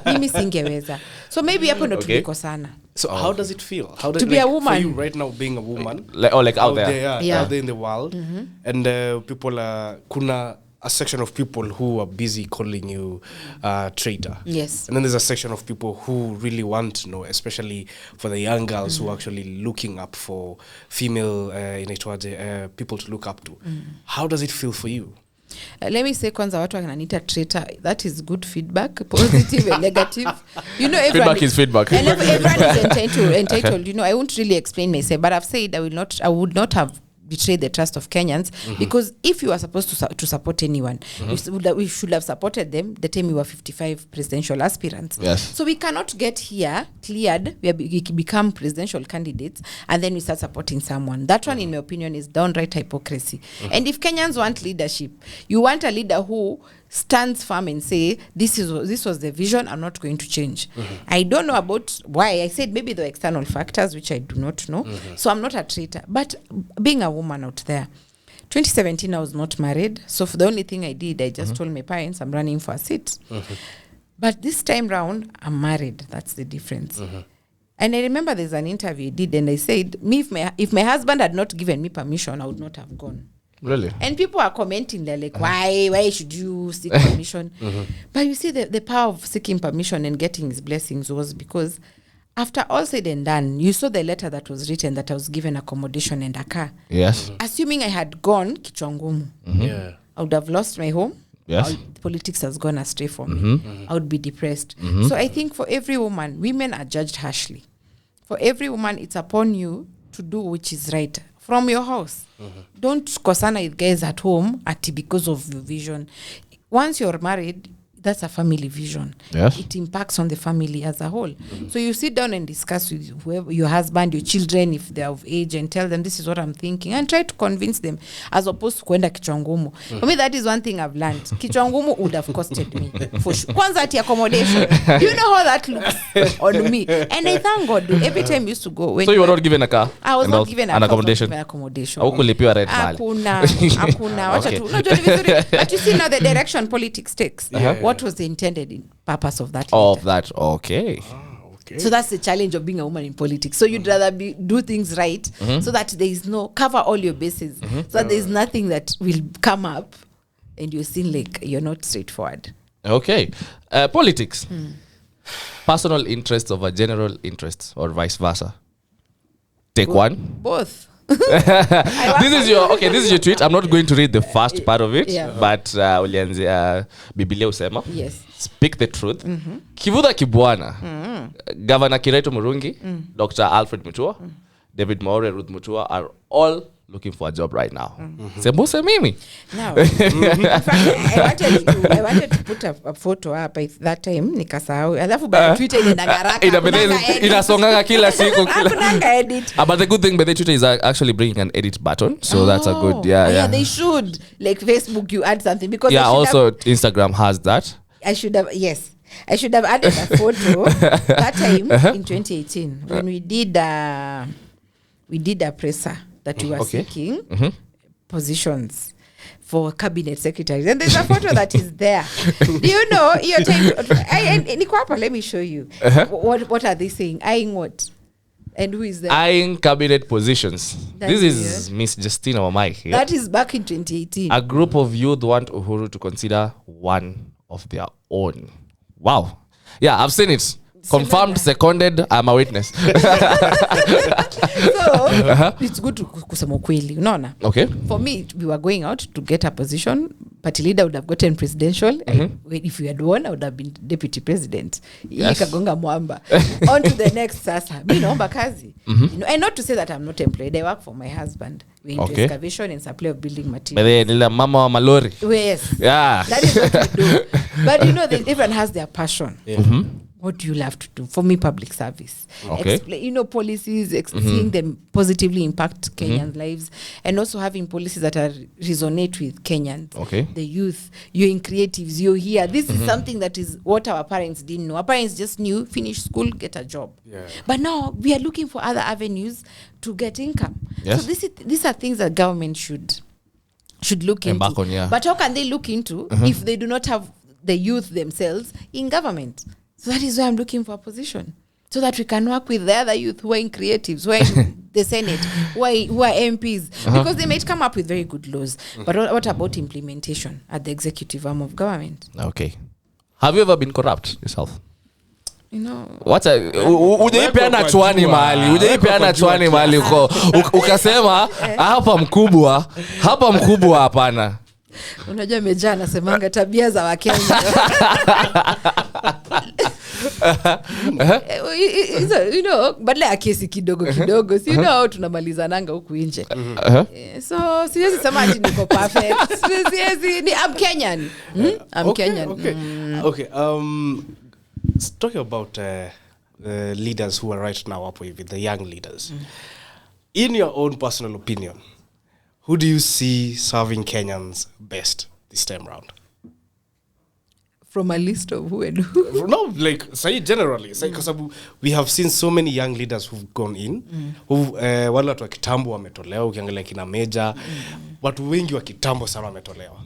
[SPEAKER 1] Mimi singeweza. So maybe hapo ndo tuliko sana.
[SPEAKER 3] So how does it feel? How
[SPEAKER 1] to be a woman?
[SPEAKER 3] For you right now being a woman?
[SPEAKER 2] Like out there.
[SPEAKER 3] Out there in the world. And people kuna a section of people who are busy calling you traitor.
[SPEAKER 1] Yes.
[SPEAKER 3] And then there's a section of people who really want to know, especially for the young girls who are actually looking up for female people to look up to. How does it feel for you?
[SPEAKER 1] Let me say kwanza watu wananiita traitor. That is good feedback, positive and negative. You know,
[SPEAKER 2] feedback is feedback.
[SPEAKER 1] And everyone is entitled. You know, I won't really explain myself, but I've said I would not have betray the trust of Kenyans because if you are supposed to support anyone, we should have supported them the time we were 55 presidential aspirants.
[SPEAKER 2] Yes.
[SPEAKER 1] So we cannot get here cleared, we become presidential candidates, and then we start supporting someone. That one, in my opinion, is downright hypocrisy. And if Kenyans want leadership, you want a leader who stands firm and say, this was the vision, I'm not going to change. I don't know about why. I said maybe the external factors, which I do not know. So I'm not a traitor. But being a woman out there, 2017, I was not married. So for the only thing I did, I just told my parents I'm running for a seat. But this time round, I'm married. That's the difference. And I remember there's an interview I did, and I said, if my husband had not given me permission, I would not have gone.
[SPEAKER 2] Really?
[SPEAKER 1] And people are commenting, they're like, why should you seek permission? But you see, the power of seeking permission and getting his blessings was because after all said and done, you saw the letter that was written that I was given accommodation and a car.
[SPEAKER 2] Yes.
[SPEAKER 1] Assuming I had gone kichwa ngumu, I would have lost my home.
[SPEAKER 2] Yes.
[SPEAKER 1] Politics has gone astray for me. I would be depressed. So I think for every woman, women are judged harshly. For every woman, it's upon you to do which is right from your house. Don't kosana with guys at home because of your vision. Once you're married, that's a family vision.
[SPEAKER 2] Yes.
[SPEAKER 1] It impacts on the family as a whole. So you sit down and discuss with whoever, your husband, your children, if they're of age, and tell them this is what I'm thinking, and try to convince them, as opposed to kwenda kichwa ngumu. For me, that is one thing I've learned. Kichwa ngumu would have costed me for sure. Kwanza ati accommodation. You know how that looks on me. And I thank God, every time I used to go.
[SPEAKER 2] So you were not given a car?
[SPEAKER 1] I was not given
[SPEAKER 2] an accommodation.
[SPEAKER 1] Haukulipiwa
[SPEAKER 2] rent mali.
[SPEAKER 1] Hakuna. Wacha tu. Unajua vizuri. But you see now the direction politics takes. What was the intended purpose of that?
[SPEAKER 2] Of that, okay.
[SPEAKER 1] So that's the challenge of being a woman in politics. So you'd rather do things right so that there is no, cover all your bases, so that there is nothing that will come up and you seem like you're not straightforward.
[SPEAKER 2] Okay. Politics. Personal interests over general interests, or vice versa. Take one.
[SPEAKER 1] Both.
[SPEAKER 2] This is your tweet. I'm not going to read the first part of it, but ulianzia Biblia usema.
[SPEAKER 1] Yes.
[SPEAKER 2] Speak the truth. Kivuda Kibwana. Governor Kiraitu Murungi, Dr. Alfred Mutua, David Maure, Ruth Mutua are all looking for a job right now. Sembuse mimi.
[SPEAKER 1] Now, in fact, I wanted to put a photo up at that time. Nikasahau. Alafu by Twitter
[SPEAKER 2] inasonganga kila siku.
[SPEAKER 1] Hakunanga edit.
[SPEAKER 2] But the good thing by the Twitter is actually bringing an edit button, so that's a good. Yeah.
[SPEAKER 1] They should, like Facebook, you add something because
[SPEAKER 2] also Instagram has that.
[SPEAKER 1] I should have added a photo that time in 2018 when we did a presser that we were seeking positions for cabinet secretaries, and there's a photo that is there. Do you know your time? Let me show you. What are they saying? Eyeing what? And who is that?
[SPEAKER 2] Eyeing cabinet positions. This is Miss Justina Wamae here.
[SPEAKER 1] That is back in 2018.
[SPEAKER 2] A group of youth want Uhuru to consider one of their own. Wow. Yeah, I've seen it. Confirmed, seconded, I'm a witness.
[SPEAKER 1] So, it's good to kusema ukweli, unaona?
[SPEAKER 2] Okay.
[SPEAKER 1] For me, we were going out to get a position party leader would have gotten presidential. If you had won, I would have been deputy president.
[SPEAKER 2] Yes.
[SPEAKER 1] Kagonga mwamba. On to the next sasa. Mi naomba kazi. And not to say that I'm not employed. I work for my husband. We're into excavation and supply of building materials.
[SPEAKER 2] But then mama wa malori.
[SPEAKER 1] Yes.
[SPEAKER 2] Yeah.
[SPEAKER 1] That is what we do. But everyone has their passion. What do you love to do? For me, public service.
[SPEAKER 2] Okay.
[SPEAKER 1] Policies, seeing them positively impact Kenyans' lives, and also having policies that resonate with Kenyans.
[SPEAKER 2] Okay.
[SPEAKER 1] The youth, you're in creatives, you're here. This is something that is what our parents didn't know. Our parents just knew, finish school, get a job. Yeah. But now we are looking for other avenues to get income.
[SPEAKER 2] Yes.
[SPEAKER 1] So these are things that government should look into.
[SPEAKER 2] Embark on, yeah.
[SPEAKER 1] But how can they look into if they do not have the youth themselves in government? So that is why I'm looking for a position, so that we can work with the other youth who are in creatives, who are in the Senate, who are MPs, because they might come up with very good laws. But what about implementation at the executive arm of government?
[SPEAKER 2] Okay. Have you ever been corrupt yourself?
[SPEAKER 1] What
[SPEAKER 2] ujaipeana chwani mahali ukasema hapa mkubwa hapana.
[SPEAKER 1] Unajua Meja anasemanga tabia za Wakenya. Badala ya kesi kidogo tunamalizananga huku nje. So siwezi sema ati niko perfect. I'm Kenyan. I'm Kenyan.
[SPEAKER 3] Okay. Let's talk about leaders who are right now up with the young leaders. In your own personal opinion, who do you see serving Kenyans best this time round?
[SPEAKER 1] From a list of who and who?
[SPEAKER 3] No, say generally. Because we have seen so many young leaders who've gone in, wale watu wa kitambo wametolewa, ukiangalia kina Meja, watu wengi wa kitambo sana wametolewa.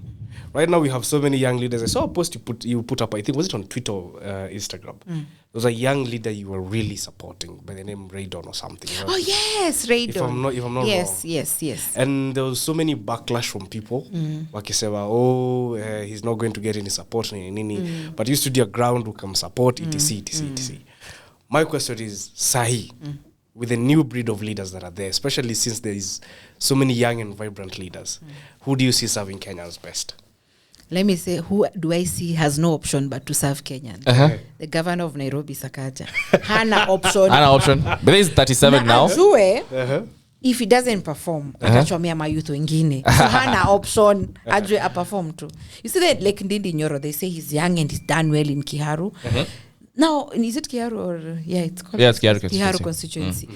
[SPEAKER 3] Right now we have so many young leaders. I saw a post you put up, I think, was it on Twitter or Instagram? There was a young leader you were really supporting by the name Raydon or something.
[SPEAKER 1] Oh, yes, Raydon.
[SPEAKER 3] If I'm not wrong.
[SPEAKER 1] Yes.
[SPEAKER 3] And there was so many backlash from people. Wakisema, he's not going to get any support. But you stood your ground, who come support, etc. My question is, Sahi, with the new breed of leaders that are there, especially since there is so many young and vibrant leaders, who do you see serving Kenyans best?
[SPEAKER 1] Let me say, who do I see has no option but to serve Kenyans? The governor of Nairobi, Sakaja. Hana option.
[SPEAKER 2] But he's 37 now.
[SPEAKER 1] If he doesn't perform, atachomea mayouth wengine. So hana option, ajwe a-perform too. You see that like Ndindi Nyoro, they say he's young and he's done well in Kiharu. Now, is it Kiharu or... Yeah, it's called
[SPEAKER 2] Kiharu
[SPEAKER 1] constituency.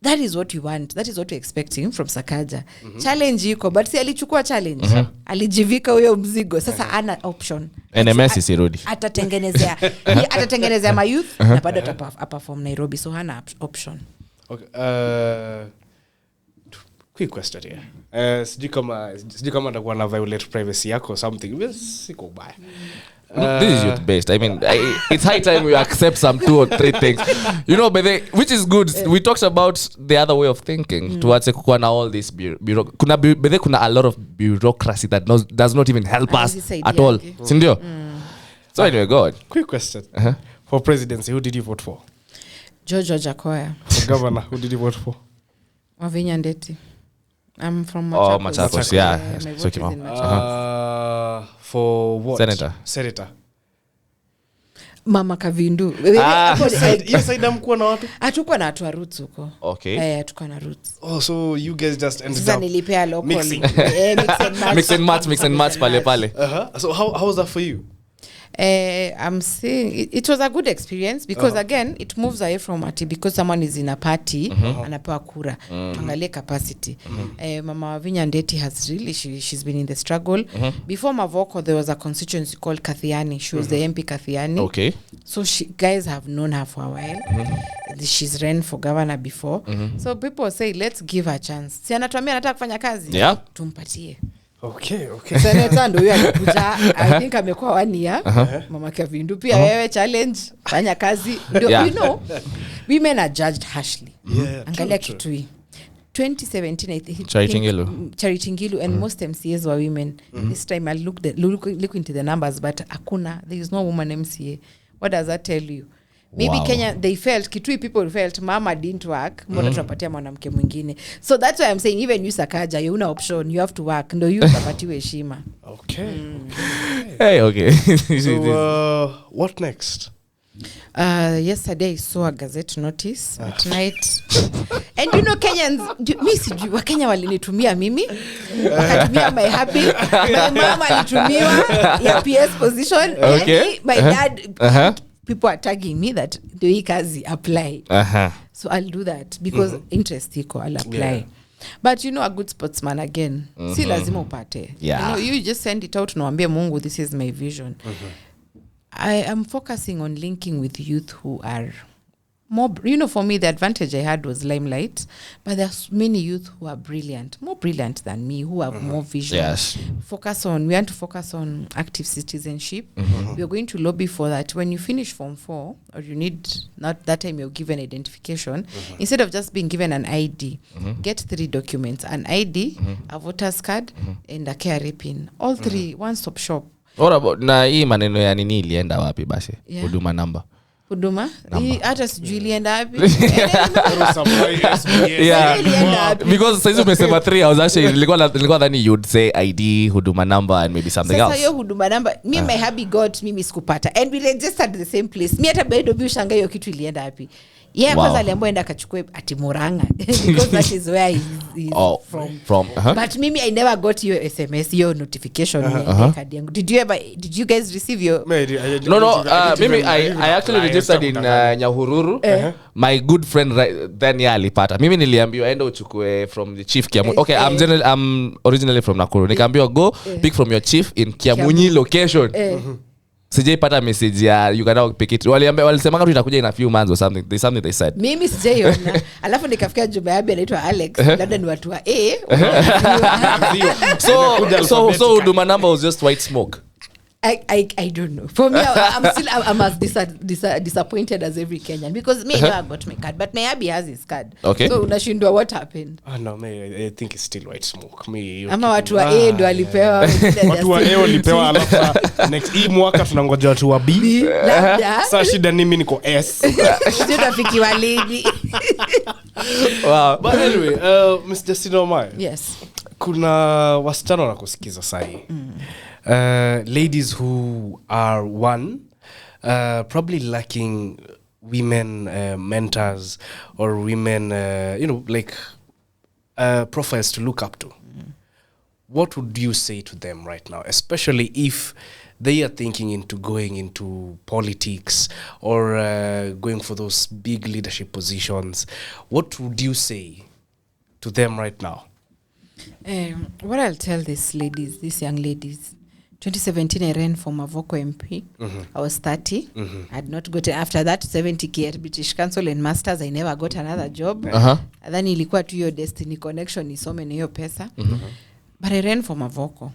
[SPEAKER 1] That is what you want. That is what we're expecting from Sakaja. Challenge yuko, but si alichukua challenge. Alijivika huyo mzigo. Sasa ana option.
[SPEAKER 2] NMS isirudi.
[SPEAKER 1] Atatengenezea mayouth na bado ataperform Nairobi. So hana option.
[SPEAKER 3] Okay. Quick question here. Sijui kama atakuwa na violate privacy yako or something. Siko baya.
[SPEAKER 2] This is youth based. I mean, it's high time we accept some 2 or 3 things, which is good. We talked about the other way of thinking. Towards kukuwa na all this kuna a lot of bureaucracy that does not even help us at all. Sindio? So anyway, go on.
[SPEAKER 3] Quick question. For presidency, who did you vote for?
[SPEAKER 1] George Ojakoya.
[SPEAKER 3] For governor, who did you vote for?
[SPEAKER 1] Wavinya Ndeti. I'm from Machakos.
[SPEAKER 2] Machakos, yeah.
[SPEAKER 1] My vote is in Machakos.
[SPEAKER 3] For what?
[SPEAKER 2] Senator.
[SPEAKER 1] Mama Kavindu.
[SPEAKER 3] Yes, I damkuwa na watu.
[SPEAKER 1] Hatukuwa na watu wa roots huko.
[SPEAKER 2] Okay.
[SPEAKER 1] Hatukuwa na roots.
[SPEAKER 3] Oh, so you guys just ended
[SPEAKER 1] Sasa
[SPEAKER 3] up
[SPEAKER 1] nilipea local.
[SPEAKER 2] Mix and match pale.
[SPEAKER 3] So how was that for you?
[SPEAKER 1] I'm saying it was a good experience because again it moves away from ati because someone is in a party anapewa kura. Angalia capacity. Mama Wavinya Ndeti has really she's been in the struggle. Before Mavoko there was a constituency called Kathiani. She was the MP Kathiani.
[SPEAKER 2] Okay.
[SPEAKER 1] So guys have known her for a while. She's ran for governor before. So people say let's give her a chance. Si anatuambia anataka kufanya kazi.
[SPEAKER 2] Yeah.
[SPEAKER 1] Tumpatie.
[SPEAKER 3] Okay.
[SPEAKER 1] Senator ndio huyo alikuja. I think amekuwa 1 year. Mama Kavindu pia wewe challenge fanya kazi. Ndio women are judged harshly. Angalia kitu hii. 2017 I think Charity Ngilu and most MCAs were women. This time I look into the numbers but there is no woman MCA. What does that tell you? Maybe Kenya people felt mama didn't work, mbona tunapatia mwanamke mwingine. So that's why I'm saying even you Sakaja you una option, you have to work, ndio you utapatiwe heshima.
[SPEAKER 3] Okay.
[SPEAKER 2] Hey, okay.
[SPEAKER 3] So, what next?
[SPEAKER 1] Yesterday I saw a gazette notice at night. And Kenyans, mi sijui Wakenya walinitumia mimi, wakatumia my happy, my mom alitumiwa ya PS position,
[SPEAKER 2] Okay.
[SPEAKER 1] and my dad, people are tagging me that do hii kazi apply. So I'll do that because interest iko, I'll apply. Yeah. But a good sportsman again, si lazima upate.
[SPEAKER 2] Yeah.
[SPEAKER 1] You just send it out, naambia Mungu, this is my vision. I am focusing on linking with youth who are more, for me, the advantage I had was limelight, but there's many youth who are brilliant, more brilliant than me, who have more vision.
[SPEAKER 2] Yes.
[SPEAKER 1] We want to focus on active citizenship. We are going to lobby for that. When you finish Form 4, or you need, not that time you're given identification, instead of just being given an ID, get 3 documents, an ID, a voter's card, and a KRA pin. All 3, one-stop shop.
[SPEAKER 2] What about na hii maneno ya nini ilienda wapi basi? Huduma number.
[SPEAKER 1] Huduma? Hata sijui ilienda wapi.
[SPEAKER 2] Yeah. Because saizi umesema 3, I was actually nilikuwa dhani you'd say ID, huduma number and maybe something else.
[SPEAKER 1] Sasa hiyo huduma number, my hubby got mimi sikupata. And we registered the same place. Mi hata bado biushanga hiyo kitu ilienda wapi. Kwanza aliambiwa enda akachukue ati Murang'a because that is where he's from. But mimi I never got your SMS, your notification. Did you guys receive your?
[SPEAKER 2] No. Mimi I actually registered in Nyahururu. My good friend then alipata. Mimi niliambiwa enda uchukue from the chief Kiamunyi. Okay, I'm originally from Nakuru. Nikaambiwa go pick from your chief in Kiamunyi location. Sijaipata message ya you can now pick it. Walisema kama itakuja in a few months or something. There's something they said.
[SPEAKER 1] Mimi sijaiona. Alafu nikafikia Juma yabi anaitwa Alex. Labda ni watu wa
[SPEAKER 2] So huduma number was just white smoke.
[SPEAKER 1] I don't know. For me, I'm as disappointed as every Kenyan because me, I got my card, but my hubby has his card.
[SPEAKER 2] Okay.
[SPEAKER 1] So unashindwa what happened?
[SPEAKER 3] No, I think it's still white smoke.
[SPEAKER 1] Ama watu wa ndo walipewa.
[SPEAKER 3] Watu wa walipewa alafu next hii mwaka tunangoja watu wa B. Sasa shida ni mimi niko S.
[SPEAKER 1] Sio rafiki wa lady.
[SPEAKER 3] Wow. But anyway, Miss Justina Wamae.
[SPEAKER 1] Yes.
[SPEAKER 3] Kuna wasichana wanakusikiza sahi. Ladies who are probably lacking women mentors or women profiles to look up to. What would you say to them right now, especially if they are thinking into going into politics or going for those big leadership positions? What would you say to them right now?
[SPEAKER 1] What I'll tell these young ladies, 2017 I ran for Mavoko MP. I was 30. I had not gotten, after that 70k at British Council and Masters, I never got another job. Then ilikuwa to your destiny connection isome na hiyo pesa. But I ran for Mavoko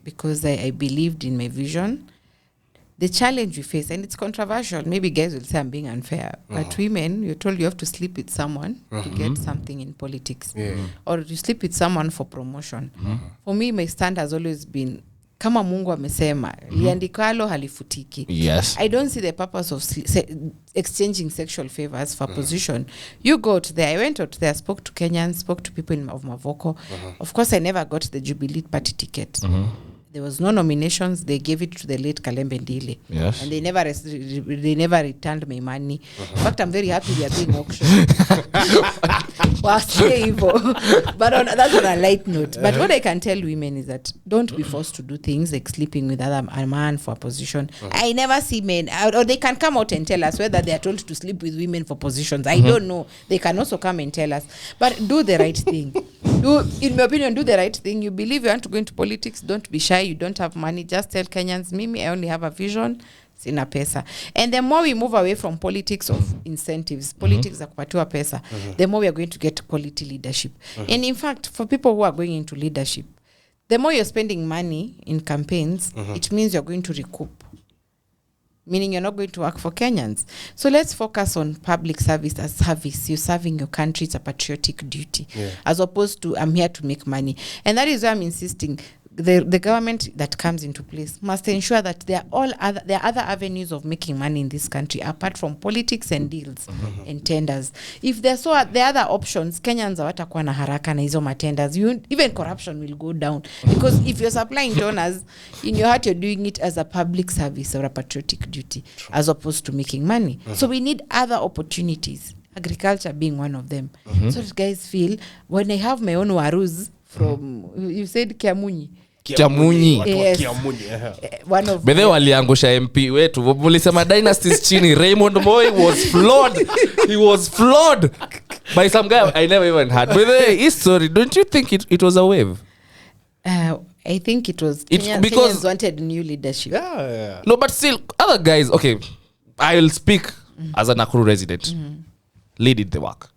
[SPEAKER 1] because I believed in my vision. The challenge we face, and it's controversial, maybe guys will say I'm being unfair, but women, you're told you have to sleep with someone to get something in politics. Or you sleep with someone for promotion. For me, my stand has always been, kama Mungu amesema, liandikalo halifutiki.
[SPEAKER 2] Yes.
[SPEAKER 1] I don't see the purpose of exchanging sexual favors for position. You go out there. I went out there, spoke to Kenyans, spoke to people of Mavoko. Of course, I never got the Jubilee Party ticket. There was no nominations. They gave it to the late Kalembe Ndile.
[SPEAKER 2] Yes.
[SPEAKER 1] And they never returned my money. In fact, I'm very happy they are being auctioned. But that's on a light note. But what I can tell women is that don't be forced to do things like sleeping with a man for a position. I never see men, or they can come out and tell us whether they are told to sleep with women for positions. I don't know. They can also come and tell us. But do the right thing. In my opinion, do the right thing. You believe you want to go into politics, don't be shy. You don't have money. Just tell Kenyans, Mimi, I only have a vision. Sina pesa. And the more we move away from politics of incentives, politics za kupatiwa pesa, the more we are going to get quality leadership. And in fact, for people who are going into leadership, the more you're spending money in campaigns, it means you're going to recoup. Meaning you're not going to work for Kenyans. So let's focus on public service as service. You're serving your country. It's a patriotic duty. As opposed to, I'm here to make money. And that is why I'm insisting. the government that comes into place must ensure that there are other avenues of making money in this country apart from politics and deals and tenders. If there are other options, Kenyans hawatakuwa na haraka na hizo matenders. Even corruption will go down because if you're supplying donors, in your heart you're doing it as a public service or a patriotic duty as opposed to making money. So we need other opportunities, agriculture being one of them. So that guys feel when I have my own warus from you said Kiamunyi.
[SPEAKER 2] Yes.
[SPEAKER 1] One of
[SPEAKER 2] Bedhe waliangusha MP wetu. Mulisema dynasties chini. Raymond Moi was flawed. He was flawed by some guy I never even had. Bedhe history, don't you think it was a wave?
[SPEAKER 1] I think it was
[SPEAKER 2] because
[SPEAKER 1] Kenyans wanted new leadership.
[SPEAKER 3] Yeah.
[SPEAKER 2] No, but still other guys, okay, I will speak as a Nakuru resident. Lee did the work.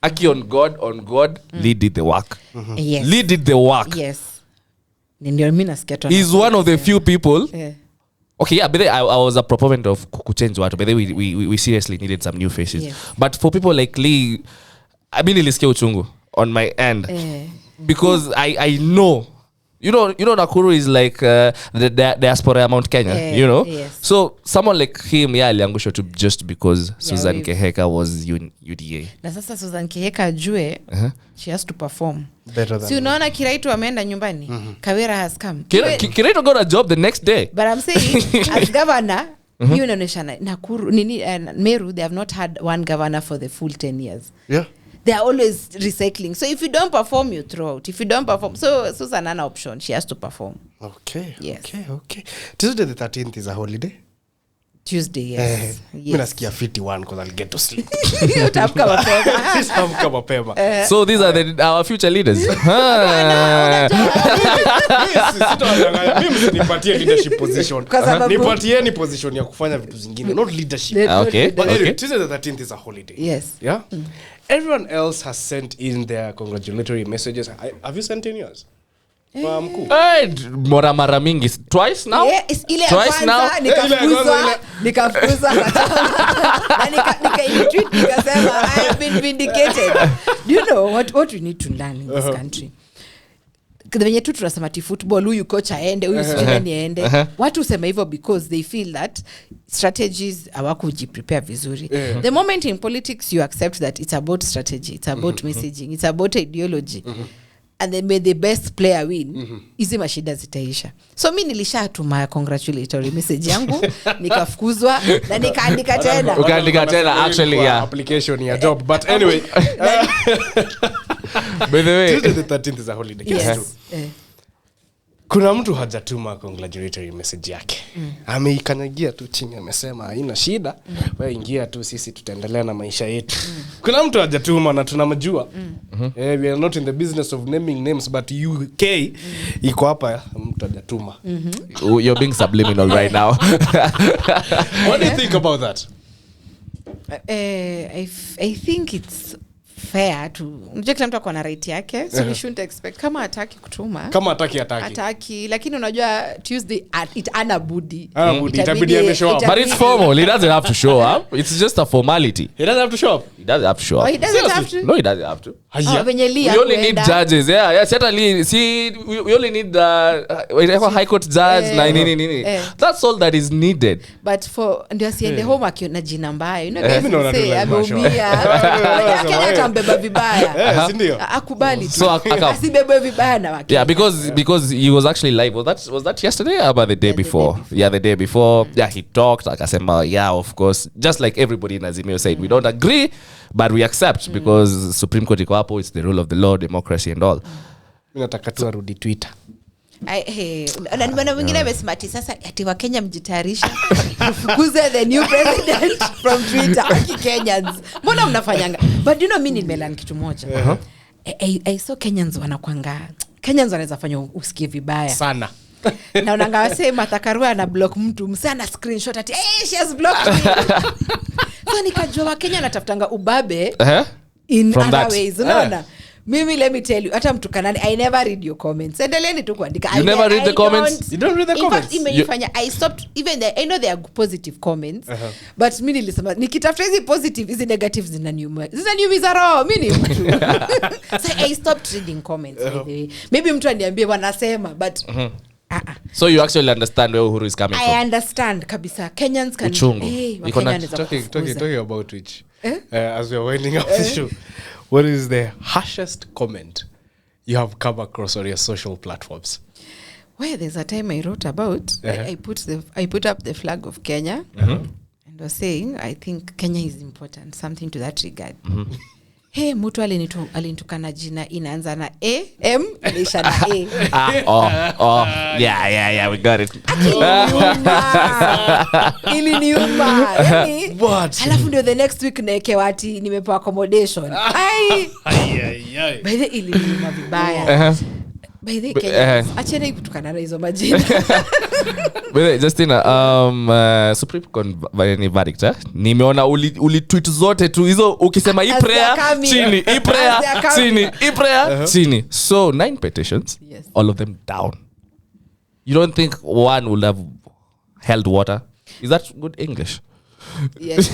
[SPEAKER 2] Aki on God, Lee did the work.
[SPEAKER 1] Yes.
[SPEAKER 2] Lee did the work.
[SPEAKER 1] Yes.
[SPEAKER 2] He's one of the few people.
[SPEAKER 1] Yeah.
[SPEAKER 2] Okay, yeah, but I was a proponent of kuchange watu, but we seriously needed some new faces.
[SPEAKER 1] Yes.
[SPEAKER 2] But for people like Lee, I mean, nilisikia uchungu on my end because I know. You know, Nakuru is like the diaspora Mount Kenya, you know?
[SPEAKER 1] Yes.
[SPEAKER 2] So someone like him, aliangushwa to just because Susan Keheka was UDA.
[SPEAKER 1] Na sasa Susan Keheka ajue, she has to perform.
[SPEAKER 3] Better than.
[SPEAKER 1] Si unaona Kiraitu ameenda nyumbani? Kawira has come.
[SPEAKER 2] Kiraitu got a job the next day.
[SPEAKER 1] But I'm saying, as governor, you inaonyesha Nakuru, Meru, they have not had one governor for the full 10 years.
[SPEAKER 3] Yeah.
[SPEAKER 1] They are always recycling. So if you don't perform, you throw out. If you don't perform, so Susan an option. She has to perform.
[SPEAKER 3] Okay.
[SPEAKER 1] Yes.
[SPEAKER 3] Okay. Tuesday the 13th is a holiday.
[SPEAKER 1] Tuesday, yes.
[SPEAKER 3] Mimi nasikia 51 because I'll get to sleep.
[SPEAKER 1] Utaamka mapema.
[SPEAKER 3] Sitamka mapema.
[SPEAKER 2] So these are our future leaders.
[SPEAKER 3] Mimi msinipatie leadership position. Nipatie ni position ya kufanya vitu zingine, not leadership.
[SPEAKER 2] Okay.
[SPEAKER 3] But anyway, Tuesday the 13th is a holiday.
[SPEAKER 1] Yes.
[SPEAKER 3] Yeah? Everyone else has sent in their congratulatory messages. Have you sent in yours? Kwa mkuu?
[SPEAKER 2] Mara mingi. Twice now?
[SPEAKER 1] Yes, ile
[SPEAKER 2] Twice now?
[SPEAKER 1] Nikafukuzwa na nika-tweet nikasema I have been vindicated. Do you know what we need to learn in this country? Venye tu tunasema ti football, huyu coach aende, huyu sijui aende. Watu usema hivyo because they feel that strategies hawakujiprepare vizuri. The moment in politics you accept that it's about strategy, it's about messaging, it's about ideology. And they made the best player win. Hizi mashida zitaisha. So mimi nilishatuma congratulatory message yangu, nikafukuzwa na nikaandika tena.
[SPEAKER 2] Ukaandika tena actually, yeah.
[SPEAKER 3] Application ya job. But anyway,
[SPEAKER 2] by the way,
[SPEAKER 3] Tuesday the 13th is a holiday.
[SPEAKER 1] Yes.
[SPEAKER 3] Kuna mtu hajatuma congratulatory message yake. Ameikanyagia tu chini, amesema haina shida. Wewe ingia tu, sisi tutaendelea na maisha yetu. Kuna mtu hajatuma na tunamjua. We are not in the business of naming names, but UK iko hapa, mtu hajatuma.
[SPEAKER 2] You're being subliminal right now.
[SPEAKER 3] What do you think about that?
[SPEAKER 1] I think it's fair to unajua kila mtu ako na right yake, so we shouldn't expect kama hataki kutuma,
[SPEAKER 3] kama hataki,
[SPEAKER 1] lakini unajua Tuesday it anabudi
[SPEAKER 3] itabidi ameshow up,
[SPEAKER 2] but it's formal. He doesn't have to show up. It's just a formality.
[SPEAKER 3] He doesn't have to show up.
[SPEAKER 2] He doesn't have to show up.
[SPEAKER 1] Oh, he doesn't have to.
[SPEAKER 2] No, he doesn't have to.
[SPEAKER 1] We
[SPEAKER 2] only need judges. Yeah, certainly. See, we only need high court judge na nini. That's all that is needed.
[SPEAKER 1] But for ndio asiende home akiona jina mbaya, you know,
[SPEAKER 3] guys
[SPEAKER 1] say ameumia. Kenya tambeba vibaya.
[SPEAKER 3] Ndio.
[SPEAKER 1] Akubali tu.
[SPEAKER 2] So
[SPEAKER 1] asibebe vibaya na wake.
[SPEAKER 2] Yeah, because he was actually live. Was that yesterday or about the day before? The day before. Yeah, he talked akasema, yeah, of course, just like everybody in Azimio said, we don't agree, but we accept because Supreme Court iko hapo, it's the rule of the law, democracy and all.
[SPEAKER 3] Mimi nataka tu arudi Twitter.
[SPEAKER 1] Na nimeona wengine wamesema ati sasa ati wa Kenya mjitayarisha kufukuza the new president from Twitter. Aki Kenyans, mbona mnafanyanga? But you know, mimi nimelan kitu moja. I saw Kenyans wanaweza fanya usikie vibaya
[SPEAKER 3] sana.
[SPEAKER 1] Na unangawasema Takarua na block mtu msana screenshot ati she has blocked me. So nikajua wa Kenya natafutanga ubabe in
[SPEAKER 2] From
[SPEAKER 1] other
[SPEAKER 2] that.
[SPEAKER 1] ways, unaona? Mimi, let me tell you, hata mtukanani, I never read your comments. Endeleeni tu kuandika.
[SPEAKER 2] You never read the comments?
[SPEAKER 3] You don't read the comments?
[SPEAKER 1] In fact, imenifanya I stopped even I know there are positive comments. But mimi nilisema nikitafuta hizi positive, hizi negatives zinaniumiza roho. Mimi ni mtu. So I stopped reading comments by the way. Maybe mtu aniambie wanasema but
[SPEAKER 2] So you actually understand where Uhuru is coming from?
[SPEAKER 1] I understand kabisa. Kenyans can
[SPEAKER 3] talking about which as we're winding up the show, what is the harshest comment you have come across on your social platforms?
[SPEAKER 1] Well, there's a time I wrote about I put up the flag of Kenya and was saying I think Kenya is important, something to that regard. Hey, mtu alinitukana jina inaanza na A, M, inaisha na A.
[SPEAKER 2] Yeah, we got it.
[SPEAKER 1] Iliniuma. Halafu ndio the next week naekewa ati nimepewa accommodation. By the iliniuma vibaya. By the Kenya, acheni kutukana na hizo majina.
[SPEAKER 2] Justina, Supreme Court ni verdict, nimeona uli tweet zote tu hizo ukisema hii prayer chini, hii prayer chini, hii prayer chini. So 9 petitions, yes. All of them down. You don't think one would have held water? Is that good English?
[SPEAKER 1] Yes.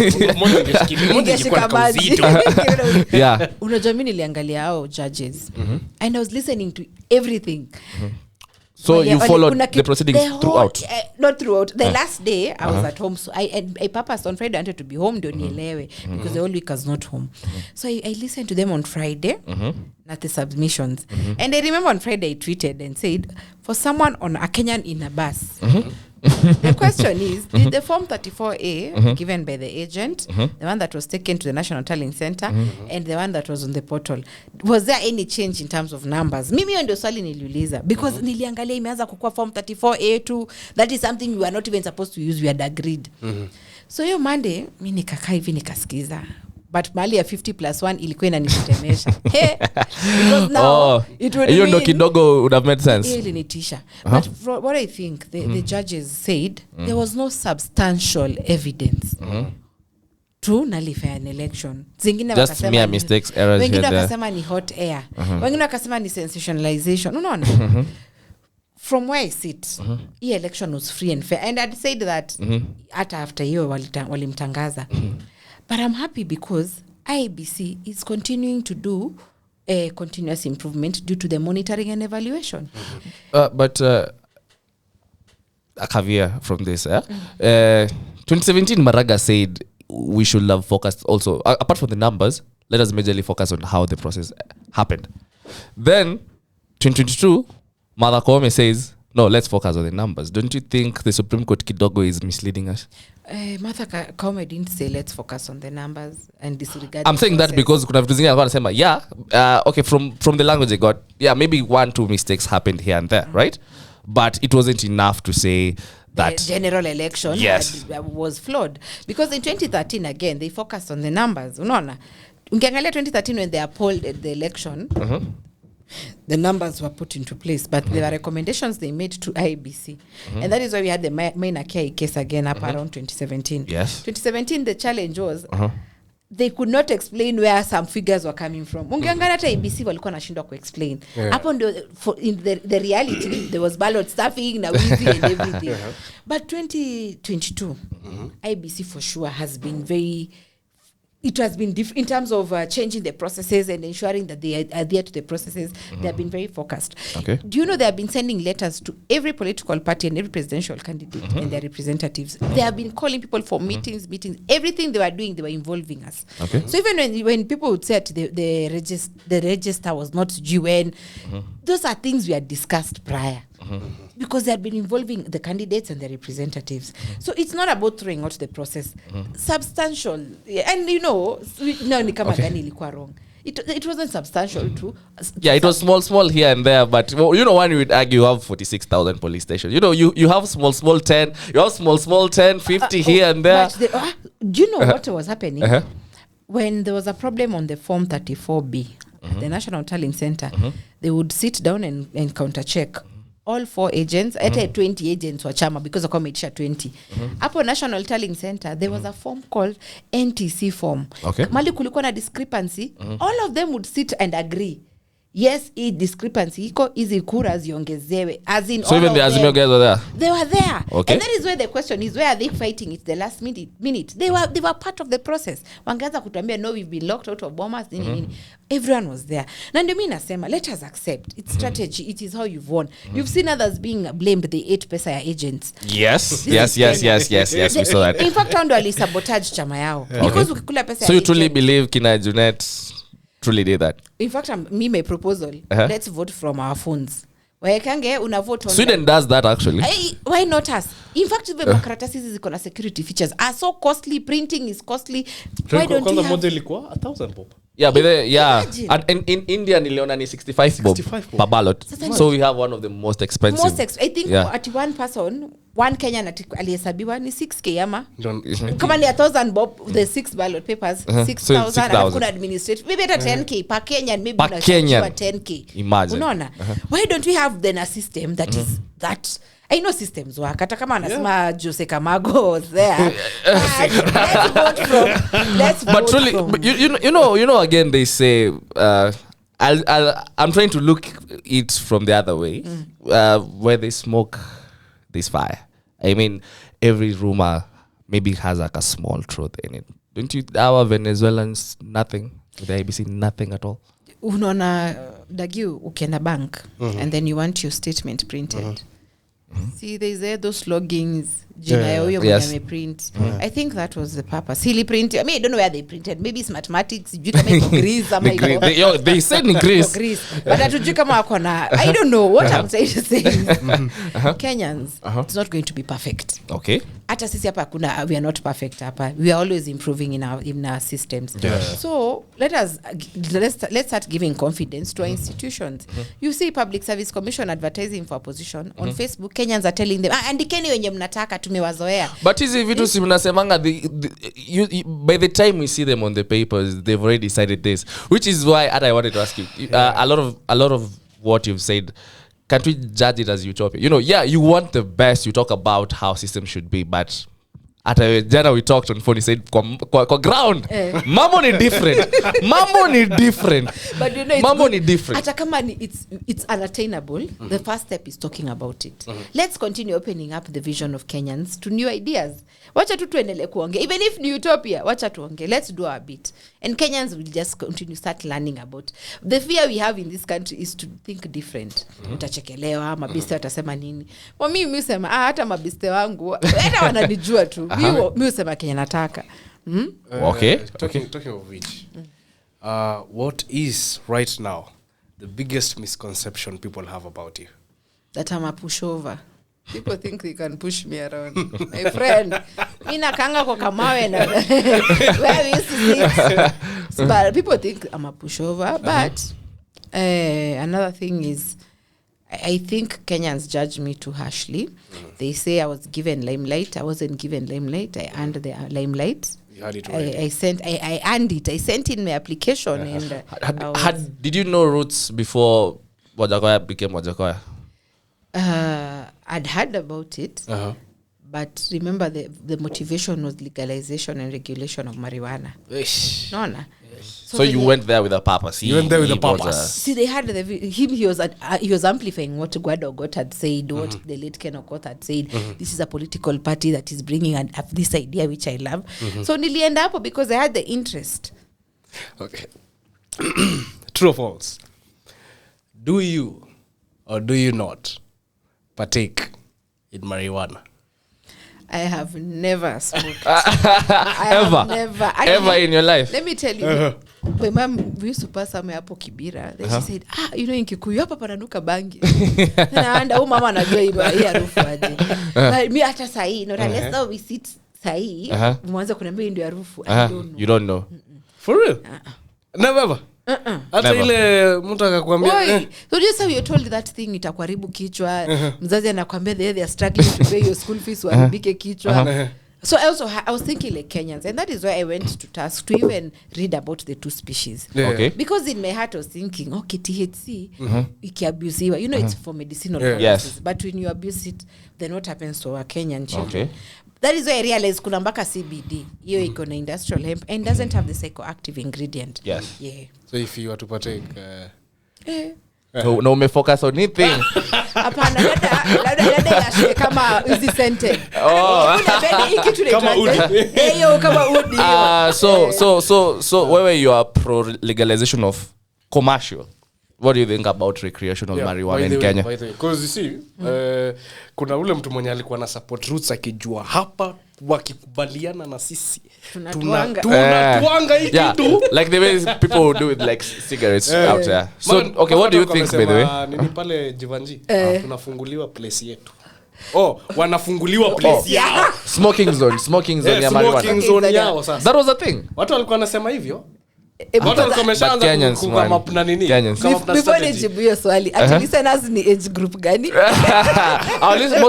[SPEAKER 2] Yeah.
[SPEAKER 1] Unajua mimi niliangalia hao judges and I was listening to everything.
[SPEAKER 2] So you followed the proceedings throughout?
[SPEAKER 1] Not throughout. The last day I was at home, so I purposed on Friday I wanted to be home ndio nielewe because the whole week I was not home. So I listened to them on Friday at the submissions. And I remember on Friday I tweeted and said, for someone on a Kenyan in a bus, the question is, did the form 34A given by the agent, the one that was taken to the National Tallying Center, and the one that was on the portal, was there any change in terms of numbers? Mimi ndio swali niliuliza because niliangalia imeanza kukua form 34A too. That is something we are not even supposed to use, we had agreed. So hiyo Monday mimi nikakaa hivi nikasikiza, but mali ya 50+1 ilikuwa inanitetemesha. Because now it would
[SPEAKER 2] hiyo ndo kidogo would have made sense.
[SPEAKER 1] Ilinitisha. But what I think the judges said, there was no substantial evidence to nullify an election. Zingine
[SPEAKER 2] just mere mistakes, errors.
[SPEAKER 1] Wengine wakasema ni hot air. Wengine wakasema ni sensationalization. Unaona? From where I sit, hii election was free and fair. And I'd said that hata after hiyo walimtangaza. But I'm happy because IEBC is continuing to do a continuous improvement due to the monitoring and evaluation.
[SPEAKER 2] But a caveat from this. 2017, Maraga said we should have focused also, apart from the numbers, let us majorly focus on how the process happened. Then, 2022, Martha Koome says, no, let's focus on the numbers. Don't you think the Supreme Court kidogo is misleading us?
[SPEAKER 1] Martha Koome didn't say let's focus on the numbers and disregard.
[SPEAKER 2] I'm saying that because kuna vitu zingine alikuwa anasema okay, from the language I got, maybe 1-2 mistakes happened here and there, right? But it wasn't enough to say that
[SPEAKER 1] the general election was flawed because in 2013 again they focused on the numbers. Unaona, ungeangalia 2013 when they polled at the election, the numbers were put into place, but there were recommendations they made to IEBC. And that is why we had the Maina Kiai case again up around 2017.
[SPEAKER 2] Yes.
[SPEAKER 1] 2017, the challenge was they could not explain where some figures were coming from. Ungeangalia hata IEBC walikuwa nashindwa kuexplain. Hapo ndio in the reality there was ballot stuffing na wizi and everything. But 2022, IEBC for sure has been very... It has been in terms of changing the processes and ensuring that they adhere to the processes. They have been very focused.
[SPEAKER 2] Okay.
[SPEAKER 1] Do you know they have been sending letters to every political party and every presidential candidate and their representatives? They have been calling people for meetings. Everything they were doing, they were involving us.
[SPEAKER 2] Okay.
[SPEAKER 1] So even when people would say the register was not due, those are things we had discussed prior. Because they had been involving the candidates and the representatives. So it's not about throwing out the process. Substantial. And you know, ni kama gani ilikuwa wrong. It wasn't substantial too.
[SPEAKER 2] It was small here and there, but you know, one would argue you have 46,000 police stations. You know, you have small 10, you have small 10, 50 here and there.
[SPEAKER 1] Do you know what was happening? When there was a problem on the form 34B at the National Tallying Center, they would sit down and counter check. All 4 agents, at 20 agents were chama because of committee 20. Hapo National Tallying Center, there was a form called NTC form.
[SPEAKER 2] Okay.
[SPEAKER 1] Mali kulikuwa na discrepancy, all of them would sit and agree. yes, hii discrepancy iko, hizi kura ziongezewe, as in
[SPEAKER 2] So
[SPEAKER 1] all
[SPEAKER 2] even
[SPEAKER 1] of
[SPEAKER 2] the Azimio guys were there.
[SPEAKER 1] they were there.
[SPEAKER 2] Okay.
[SPEAKER 1] And that is where the question is, where are they fighting it the last minute? They were part of the process. Wangeanza kutuambia no, we've been locked out of Bomas, nini. Everyone was there. Na ndio mimi nasema let us accept it's strategy. It is how you've won. You've seen others being blamed, the 8 pesa ya agents.
[SPEAKER 2] Yes.
[SPEAKER 1] This
[SPEAKER 2] Yes.
[SPEAKER 1] is
[SPEAKER 2] We saw that.
[SPEAKER 1] In fact ndo alisabotage chama yao because ukikula pesa
[SPEAKER 2] So
[SPEAKER 1] ya
[SPEAKER 2] you truly
[SPEAKER 1] agent,
[SPEAKER 2] believe Kina Junet truly did that?
[SPEAKER 1] in fact my proposal, let's vote from our phones. Waekange una vote on
[SPEAKER 2] Sweden does that actually.
[SPEAKER 1] why not us? In fact the makaratasi hizi ziko na security features are so costly, printing is costly. Why don't we have
[SPEAKER 3] model ilikuwa 1000 bob?
[SPEAKER 2] Yeah, but yeah.
[SPEAKER 1] Imagine.
[SPEAKER 2] And in India niliona ni 65 bob
[SPEAKER 3] 65 bob.
[SPEAKER 2] per ballot.
[SPEAKER 1] Sasa
[SPEAKER 2] So we have one of the most expensive.
[SPEAKER 1] I think
[SPEAKER 2] Yeah.
[SPEAKER 1] at one person, one Kenyan alihesabiwa ni 6k ama
[SPEAKER 3] Don't-
[SPEAKER 1] kama ni 1000 bob the 6 ballot papers 6000
[SPEAKER 2] 6,000.
[SPEAKER 1] alafu kuna administrative maybe hata 10k per Kenyan, maybe
[SPEAKER 2] Per Kenyan.
[SPEAKER 1] 10k.
[SPEAKER 2] Imagine.
[SPEAKER 1] Unaona? Why don't we have then a system that is that I know systems work. Hata kama anasema Jose Camago was there. Let's vote
[SPEAKER 2] But truly,
[SPEAKER 1] from.
[SPEAKER 2] but you know again they say I'm trying to look it from the other way. Where they smoke there's fire. I mean every rumor maybe has like a small truth in it. Don't you our Venezuelans nothing? The ABC nothing at all.
[SPEAKER 1] Unaona Dagiu ukienda bank and then you want your statement printed. See there's those logins jina ya huyo mwenye
[SPEAKER 2] Yes.
[SPEAKER 1] ameprint. I think that was the purpose. He printed. I mean I don't know where they printed. Maybe it's mathematics. Sijui kama iko Greece ama iko
[SPEAKER 2] They said in Greece.
[SPEAKER 1] Greece. But hatujui kama wako na I don't know what I'm trying to say. Kenyans, it's not going to be perfect.
[SPEAKER 2] Okay.
[SPEAKER 1] Hata sisi hapa kuna we are not perfect hapa. We are always improving in our systems. So let's start giving confidence to our institutions. You see Public Service Commission advertising for a position on Facebook. Kenyans are telling them andikeni wenye mnataka tumewazoea.
[SPEAKER 2] But hizi vitu si mnasemanga by the time we see them on the papers they've already decided this, which is why I wanted to ask you a lot of what you've said, can't we judge it as utopia? You want the best, you talk about how systems should be, but at jana we talked on phone, he said kwa ground mambo ni different.
[SPEAKER 1] But it's
[SPEAKER 2] mambo
[SPEAKER 1] good.
[SPEAKER 2] ni different.
[SPEAKER 1] Hata kama it's unattainable, the first step is talking about it. Let's continue opening up the vision of Kenyans to new ideas. Wacha tu tuendelee kuongea, even if ni utopia, wacha tuongee, let's do our bit, and Kenyans will just continue start learning about the fear we have in this country is to think different. Utachekelewa, mabiste watasema nini? Kwa mimi usema hata mabiste wangu hata wananijua tu. Mimi usema Kenya nataka.
[SPEAKER 2] Okay.
[SPEAKER 3] Talking of which, what is right now the biggest misconception people have about you?
[SPEAKER 1] That I'm a pushover. People think they can push me around. My friend, mimi nakanga kwa kamawe na where we used to sit. But people think I'm a pushover. But another thing is, I think Kenyans judge me too harshly. They say I was given limelight. I wasn't given limelight. I earned the limelight.
[SPEAKER 3] You had it already.
[SPEAKER 1] I earned it. I sent in my application and
[SPEAKER 2] Did you know Roots before Wajakoya became Wajakoya?
[SPEAKER 1] I'd heard about it. But remember the motivation was legalization and regulation of marijuana. No.
[SPEAKER 2] So you went there with a purpose.
[SPEAKER 3] You went there with a
[SPEAKER 2] was
[SPEAKER 3] purpose.
[SPEAKER 1] See, they had he was amplifying what Guado Ogot had said, what the late Ken Okoth had said. This is a political party that is bringing this idea, which I love. So nilienda hapo because I had the interest.
[SPEAKER 3] Okay. True or false? Do you or do you not partake in marijuana?
[SPEAKER 1] I have never smoked.
[SPEAKER 2] Ever in your life?
[SPEAKER 1] Let me tell you. My mom, we used to pass somewhere hapo Kibira. Then she said, in Kikuyu hapa pananuka bangi. Na mama anajua hii harufu aje. But me hata sahi, not unless now we sit sahi, mwanzo kuniambia hii ndio harufu. I don't know.
[SPEAKER 2] You don't know.
[SPEAKER 3] For real? Never ever? Hata ile mtu akakwambia
[SPEAKER 1] so just how you're told that thing itakuharibu kichwa, mzazi anakuambia they are struggling to pay your school fees, uharibike kichwa. So I was thinking like Kenyans, and that is why I went to task to even read about the two species.
[SPEAKER 2] Okay.
[SPEAKER 1] Because in my heart I was thinking, okay, THC ikiabusiwa, it's for medicinal purposes.
[SPEAKER 2] Yes.
[SPEAKER 1] But when you abuse it, then what happens to our Kenyan children?
[SPEAKER 2] Okay.
[SPEAKER 1] That is why I realized kuna mpaka CBD hiyo iko na industrial hemp and doesn't have the psychoactive ingredient.
[SPEAKER 2] Yes.
[SPEAKER 1] Yeah.
[SPEAKER 3] So if you were to partake
[SPEAKER 2] No umefocus on anything.
[SPEAKER 1] Hapana, labda yashike kama hizi scented. Hiki tu
[SPEAKER 3] Kama udi.
[SPEAKER 1] Hiyo kama udi.
[SPEAKER 2] So wewe you are pro legalization of commercial. What do you think about recreational marijuana in Kenya?
[SPEAKER 3] Because you see, kuna ule mtu mwenye alikuwa na support roots akijua hapa wakikubaliana na sisi tunatuanga hii kitu
[SPEAKER 2] like the way people would do with like cigarettes out there. So okay, what do you think by the way?
[SPEAKER 3] Nini pale Jivanji tunafunguliwa place yetu. Wanafunguliwa place yao.
[SPEAKER 2] Smoking zone ya marijuana.
[SPEAKER 3] Smoking zone yao sasa.
[SPEAKER 2] That was a thing.
[SPEAKER 3] Watu walikuwa wanasema hivyo.
[SPEAKER 1] Before nijibu hiyo swali, at listeners ni age group gani?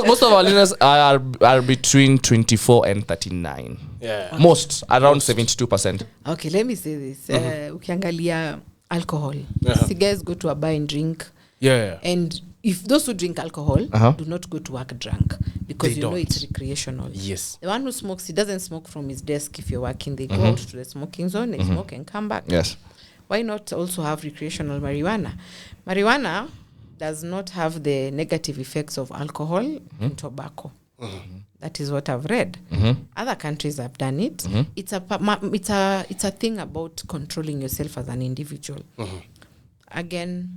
[SPEAKER 2] Most of our listeners are between 24 and 39.
[SPEAKER 3] Yeah.
[SPEAKER 2] Most around 72%.
[SPEAKER 1] Okay, let me say this. Ukiangalia alcohol. See guys go to a bar and drink.
[SPEAKER 3] Yeah.
[SPEAKER 1] And if those who drink alcohol do not go to work drunk because they know it's recreational.
[SPEAKER 3] Yes.
[SPEAKER 1] The one who smokes, he doesn't smoke from his desk if you're working. They go out to the smoking zone, they smoke and come back.
[SPEAKER 2] Yes.
[SPEAKER 1] Why not also have recreational marijuana? Marijuana does not have the negative effects of alcohol and tobacco. That is what I've read. Other countries have done it. It's a thing about controlling yourself as an individual. Again,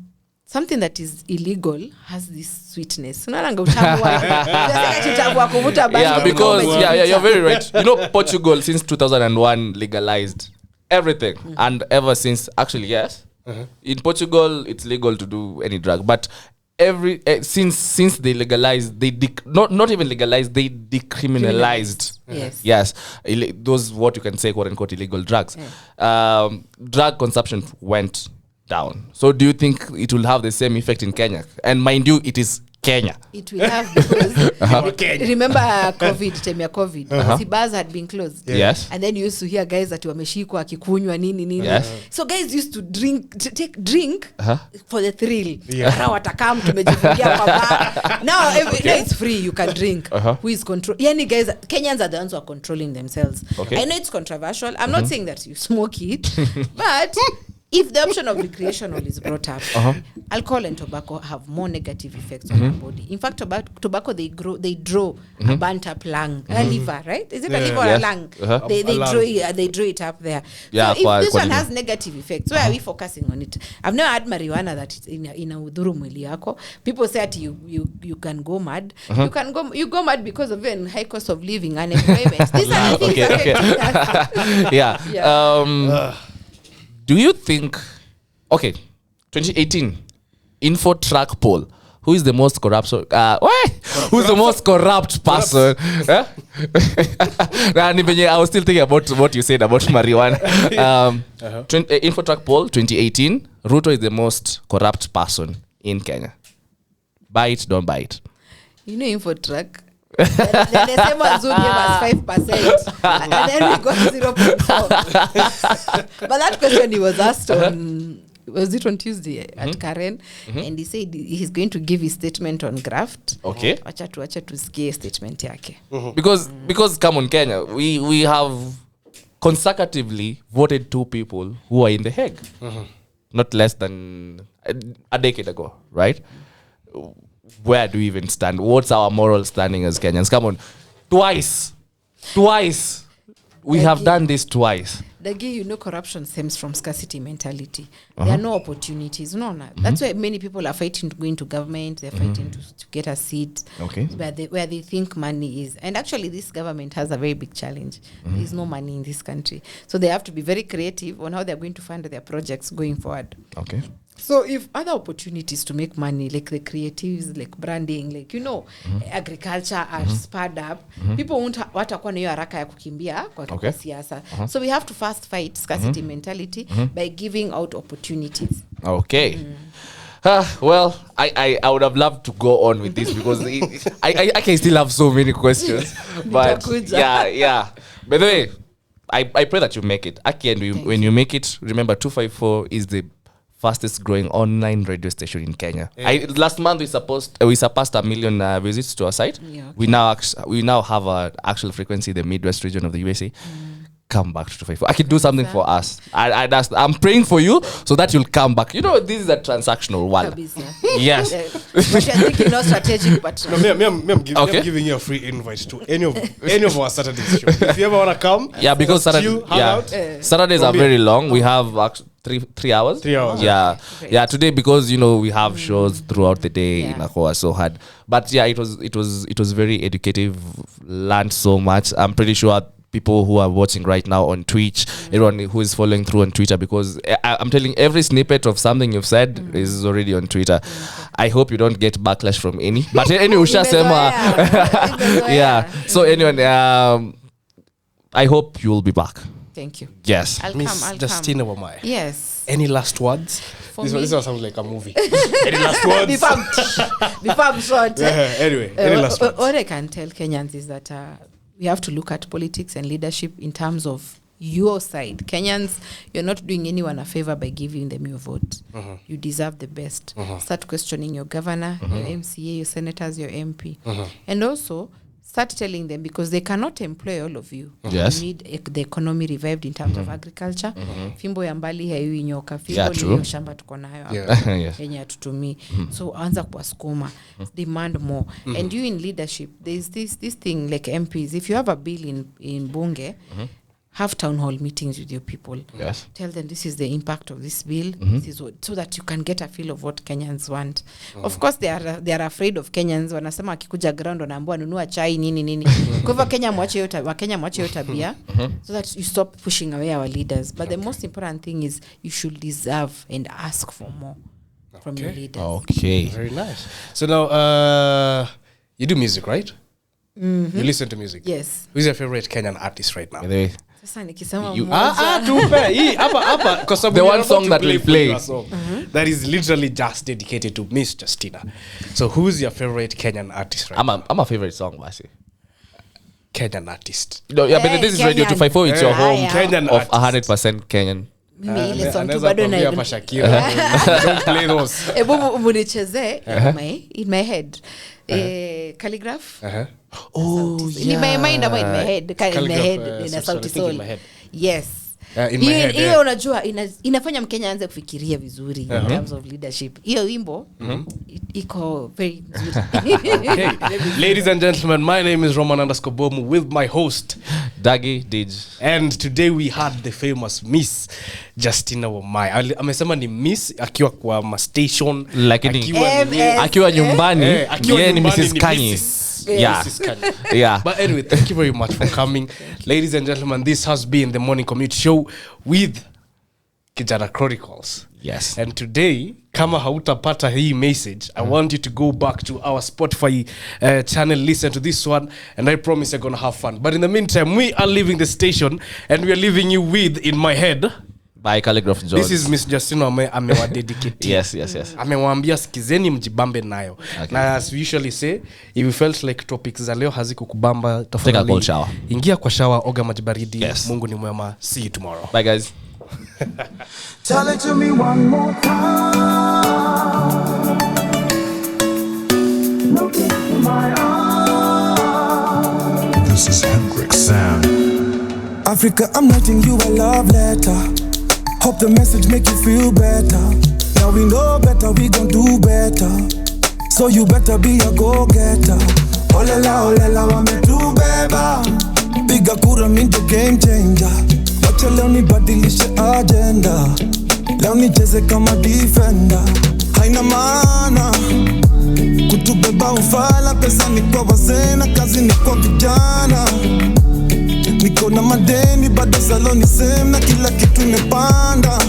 [SPEAKER 1] something that is illegal has this sweetness.
[SPEAKER 2] Yeah, because you're very right. You know, Portugal since 2001 legalized everything, and ever since, actually, yes, in Portugal it's legal to do any drug, but since they legalized, they not even legalized, they decriminalized. Yes, those what you can say quote unquote illegal drugs. Drug consumption went down. So do you think it will have the same effect in Kenya? And mind you, it is Kenya.
[SPEAKER 1] It will have because remember COVID, see bars had been closed.
[SPEAKER 2] Yes.
[SPEAKER 1] And then you used to hear guys that wameshikwa akikunywa nini.
[SPEAKER 2] Yes.
[SPEAKER 1] So guys used to take drink for the thrill. Watakam tumejifungia kwa bar. Now it's free, you can drink. Who is control? Yani guys, Kenyans are the ones who are controlling themselves. I know it's controversial. I'm not saying that you smoke it, but if the option of recreational is brought up, alcohol and tobacco have more negative effects on our body. In fact, tobacco they draw a burnt up lung, a liver, right? Is it a liver or a lung? They draw it up there.
[SPEAKER 2] Yeah,
[SPEAKER 1] so if this one has negative effects, where are we focusing on it? I've never had marijuana that is in a udhuru mwili yako. People say that you can go mad. You go mad because of your high cost of living and employment. These are the things affecting us.
[SPEAKER 2] Do you think, 2018 info track poll, who is the most corrupt who's the most corrupt person? I was still thinking about what you said about marijuana. Info track poll 2018, Ruto is the most corrupt person in Kenya. Buy it, don't buy it.
[SPEAKER 1] You know info track. The same one Zoom gave us 5%, and then we got 0.4. But that question he was asked was it on Tuesday at Karen, and he said he's going to give his statement on graft.
[SPEAKER 2] Okay.
[SPEAKER 1] Wacha tusikie statement yake.
[SPEAKER 2] Because come on Kenya, we have consecutively voted 2 people who are in the Hague, not less than a decade ago, right? Where do we even stand? What's our moral standing as Kenyans? Come on. Twice. We have done this twice.
[SPEAKER 1] Dagi, you know, corruption stems from scarcity mentality. There are no opportunities. No. That's why many people are fighting to go into government. They're fighting to get a seat where they think money is. And actually, this government has a very big challenge. There's no money in this country. So they have to be very creative on how they're going to fund their projects going forward.
[SPEAKER 2] Okay.
[SPEAKER 1] So if other opportunities to make money, like the creatives, like branding, like, agriculture are spurred up, people won't watakuwa na hiyo haraka ya kukimbia kwa siasa. So we have to first fight scarcity mentality by giving out opportunities.
[SPEAKER 2] Okay. Well, I would have loved to go on with this because I can still have so many questions. But yeah. By the way, I pray that you make it. Aki, and when you make it, remember 254 is the fastest growing online radio station in Kenya. Last month we surpassed 1 million visits to our site. We now have an actual frequency in the Midwest region of the USA. come back to 254. I can do something for us. I'm praying for you so that you'll come back. You know, this is a transactional one. Yes.
[SPEAKER 1] But you're thinking not strategic, but
[SPEAKER 3] No, I'm giving you a free invite to any of our Saturday show. If you ever want to come,
[SPEAKER 2] Yeah, because Saturdays are very long. We have 3 hours.
[SPEAKER 3] 3 hours.
[SPEAKER 2] Yeah.
[SPEAKER 1] Great.
[SPEAKER 2] Yeah, today because we have shows throughout the day in Akua, so hard. But yeah, it was very educative. Learned so much. I'm pretty sure people who are watching right now on Twitch, everyone who is following through on Twitter, because I'm telling every snippet of something you've said is already on Twitter. I hope you don't get backlash from any. But anyway, yeah. So anyway, I hope you will be back.
[SPEAKER 1] Thank you.
[SPEAKER 2] Yes.
[SPEAKER 1] I'll
[SPEAKER 3] Miss
[SPEAKER 1] come.
[SPEAKER 3] Justina Wamae.
[SPEAKER 1] Yes.
[SPEAKER 3] Any last words? This one sounds like a movie. Any last words?
[SPEAKER 1] Before I'm short.
[SPEAKER 3] Anyway, any last words?
[SPEAKER 1] What I can tell Kenyans is that we have to look at politics and leadership in terms of your side. Kenyans, you're not doing anyone a favor by giving them your vote. You deserve the best. Start questioning your governor, your MCA, your senators, your MP. And also, start telling them, because they cannot employ all of you.
[SPEAKER 2] Yes.
[SPEAKER 1] You need the economy revived in terms of agriculture. Fimbo ya mbali haiui nyoka. Fimbo
[SPEAKER 2] Yeah,
[SPEAKER 1] ni
[SPEAKER 2] true.
[SPEAKER 1] hiyo shamba tuko nayo hapa.
[SPEAKER 2] Yes.
[SPEAKER 1] Yenye hatutumii. So anza kuwasukuma. Demand more. And you in leadership, there's this thing like MPs. If you have a bill in bunge, have town hall meetings with your people.
[SPEAKER 2] Yes.
[SPEAKER 1] Tell them this is the impact of this bill. This is what, so that you can get a feel of what Kenyans want. Of course, they are afraid of Kenyans. Wanasema akikuja ground wanaambiwa nunua chai nini. Kwa hivyo Kenya mwache hiyo tabia so that you stop pushing away our leaders. But the most important thing is you should deserve and ask for more from your leaders.
[SPEAKER 2] Okay.
[SPEAKER 3] Very nice. So now, you do music, right? You listen to music.
[SPEAKER 1] Yes.
[SPEAKER 3] Who's your favorite Kenyan artist right now?
[SPEAKER 2] By the way,
[SPEAKER 1] Sasa nikisema
[SPEAKER 2] You-
[SPEAKER 3] Because
[SPEAKER 2] The one song that we play.
[SPEAKER 3] That is literally just dedicated to Miss Justina. So who's your favorite Kenyan artist right now?
[SPEAKER 2] I'm a favorite song, Basi.
[SPEAKER 3] Kenyan artist.
[SPEAKER 2] No, yeah, but this is Radio
[SPEAKER 1] Kenyan.
[SPEAKER 2] 254. It's your home
[SPEAKER 3] Kenyan
[SPEAKER 2] of
[SPEAKER 3] artist.
[SPEAKER 2] 100% Kenyan.
[SPEAKER 1] mimi ile song tu
[SPEAKER 3] Anaweza
[SPEAKER 1] bado
[SPEAKER 3] kuambia hapa
[SPEAKER 1] na
[SPEAKER 3] Shakira. Don't play those.
[SPEAKER 1] ebu municheze in my head calligraph in my mind ama in my head in my head in a sauti soul. Yes.
[SPEAKER 3] In my head,
[SPEAKER 1] Hiyo unajua inafanya Mkenya aanze kufikiria vizuri in terms of leadership. Hiyo wimbo iko very nzuri.
[SPEAKER 3] Okay. Ladies and gentlemen, my name is Roman_Bomu with my host
[SPEAKER 2] Dagi Dij.
[SPEAKER 3] and today we had the famous Miss Justina Wamae. Amesema ni Miss akiwa kwa ma station,
[SPEAKER 2] Lakini
[SPEAKER 1] MS.
[SPEAKER 2] akiwa nyumbani
[SPEAKER 3] akiwa
[SPEAKER 2] yeye ni
[SPEAKER 3] nyumbani
[SPEAKER 2] Mrs.
[SPEAKER 3] ni
[SPEAKER 2] Kanye.
[SPEAKER 3] Mrs.
[SPEAKER 2] Yeah.
[SPEAKER 3] Mrs. Kanye.
[SPEAKER 2] Yeah.
[SPEAKER 3] But anyway, thank you very much for coming. Ladies and gentlemen, this has been the Morning Commute Show with Kijana Chronicles.
[SPEAKER 2] Yes.
[SPEAKER 3] And today, kama hautapata hii message, I want you to go back to our Spotify channel, listen to this one, and I promise you're going to have fun. But in the meantime, we are leaving the station, and we are leaving you with In My Head.
[SPEAKER 2] By Calligraph Jones.
[SPEAKER 3] This is Miss Justina amewadedicate.
[SPEAKER 2] Yes.
[SPEAKER 3] Amewaambia sikizeni mjibambe nayo.
[SPEAKER 2] Okay.
[SPEAKER 3] Na as we usually say, if you felt like topics za leo hazikukubamba,
[SPEAKER 2] Take a
[SPEAKER 3] tafadhali
[SPEAKER 2] cold shower.
[SPEAKER 3] ingia kwa shower, oga maji baridi.
[SPEAKER 2] Yes.
[SPEAKER 3] Mungu ni mwema. See you tomorrow.
[SPEAKER 2] Bye, guys.
[SPEAKER 4] Tell it to me one more time. Look into my eyes.
[SPEAKER 5] This is Hendrix Sam.
[SPEAKER 4] Africa, I'm writing you a love letter. Hope the message make you feel better. Now we know better, we gon' do better. So you better be a go-getter. Olela, wametubeba. Piga kura, mean the game changer. Wacha leo nibadilishe agenda. Leo nicheze kama defender. Haina maana kutubeba ufala, pesa ni kwa wazee na kazi ni kwa vijana. Niko na madeni bado saloni same na kila kitu imepanda.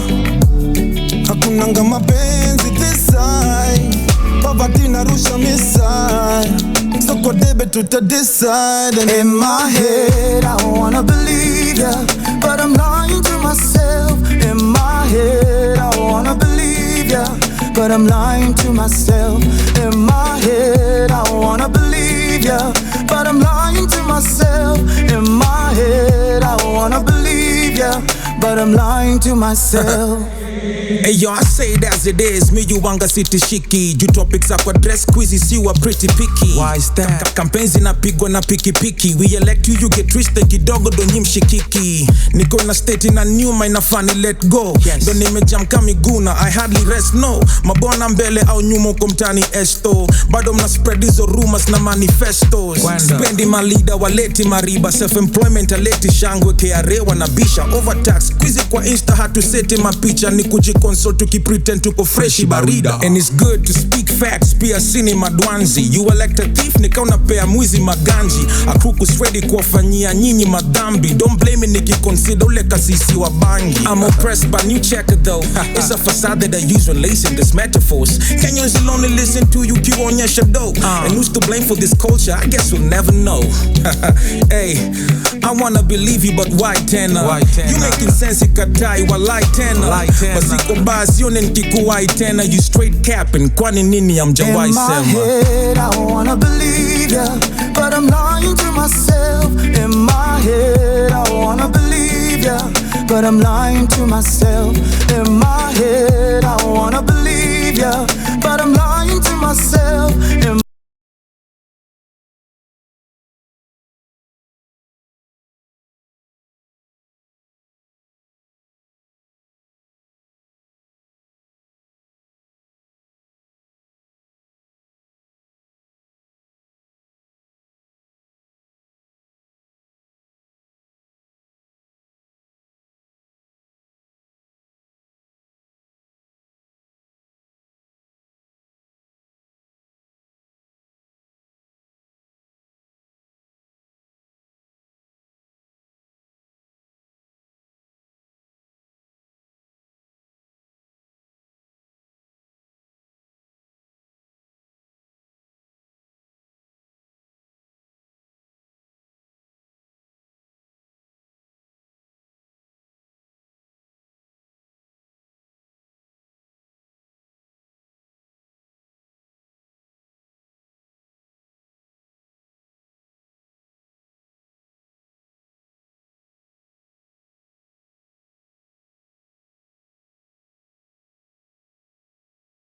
[SPEAKER 4] Hakunanga mapenzi this side, poverty narusha misai. So kwa debe tuta decide. And in my head I wanna believe ya, but I'm lying to myself. In my head I wanna believe ya, but I'm lying to myself. In my head I wanna believe ya, but I'm lying to myself. In my head I wanna believe ya, but I'm lying to myself. Hey yo, I say it as it is. Me you wanga city shiki. You topics up address quizzes, you are pretty picky. Why is that? Campaigns zinapigwa na piki. We elect you, you get twisted kidogo donyi mshikiki. Niko na state na nyuma inafani let go. Yes. Ndo nimejam kamiguna, I hardly rest no. Mabona mbele au nyuma uko mtani esto. Bado mna spread hizo rumors na manifestos. Spendi malida waleti mariba. Self-employment aleti shangwe KRA wanabisha. Overtax, quizi kwa insta hatu seti mapicha. Ni kujikonsol tukipretend tuko freshi barida. And it's good to speak facts, pia sini madwanzi. You elect a thief, nika unapea mwizi maganji. Akuku ready kuwafanyia nyinyi madhambi. Don't blame me nikiconsider ule kasisi wa bangi. I'm oppressed by new checker though. It's a facade that I use when lacing this metaphors. Kenyans will only listen to you kionyesha dope. And who's to blame for this culture? I guess we'll never know. Hey, I wanna believe you but why tena? You making sense ikatai walai tena. Basiko basi yone nikikuwai tena. You straight capping kwani nini amjawai sema.
[SPEAKER 5] In my head I wanna believe ya, but I'm lying to myself. In my head I wanna believe ya, but I'm lying to myself. In my head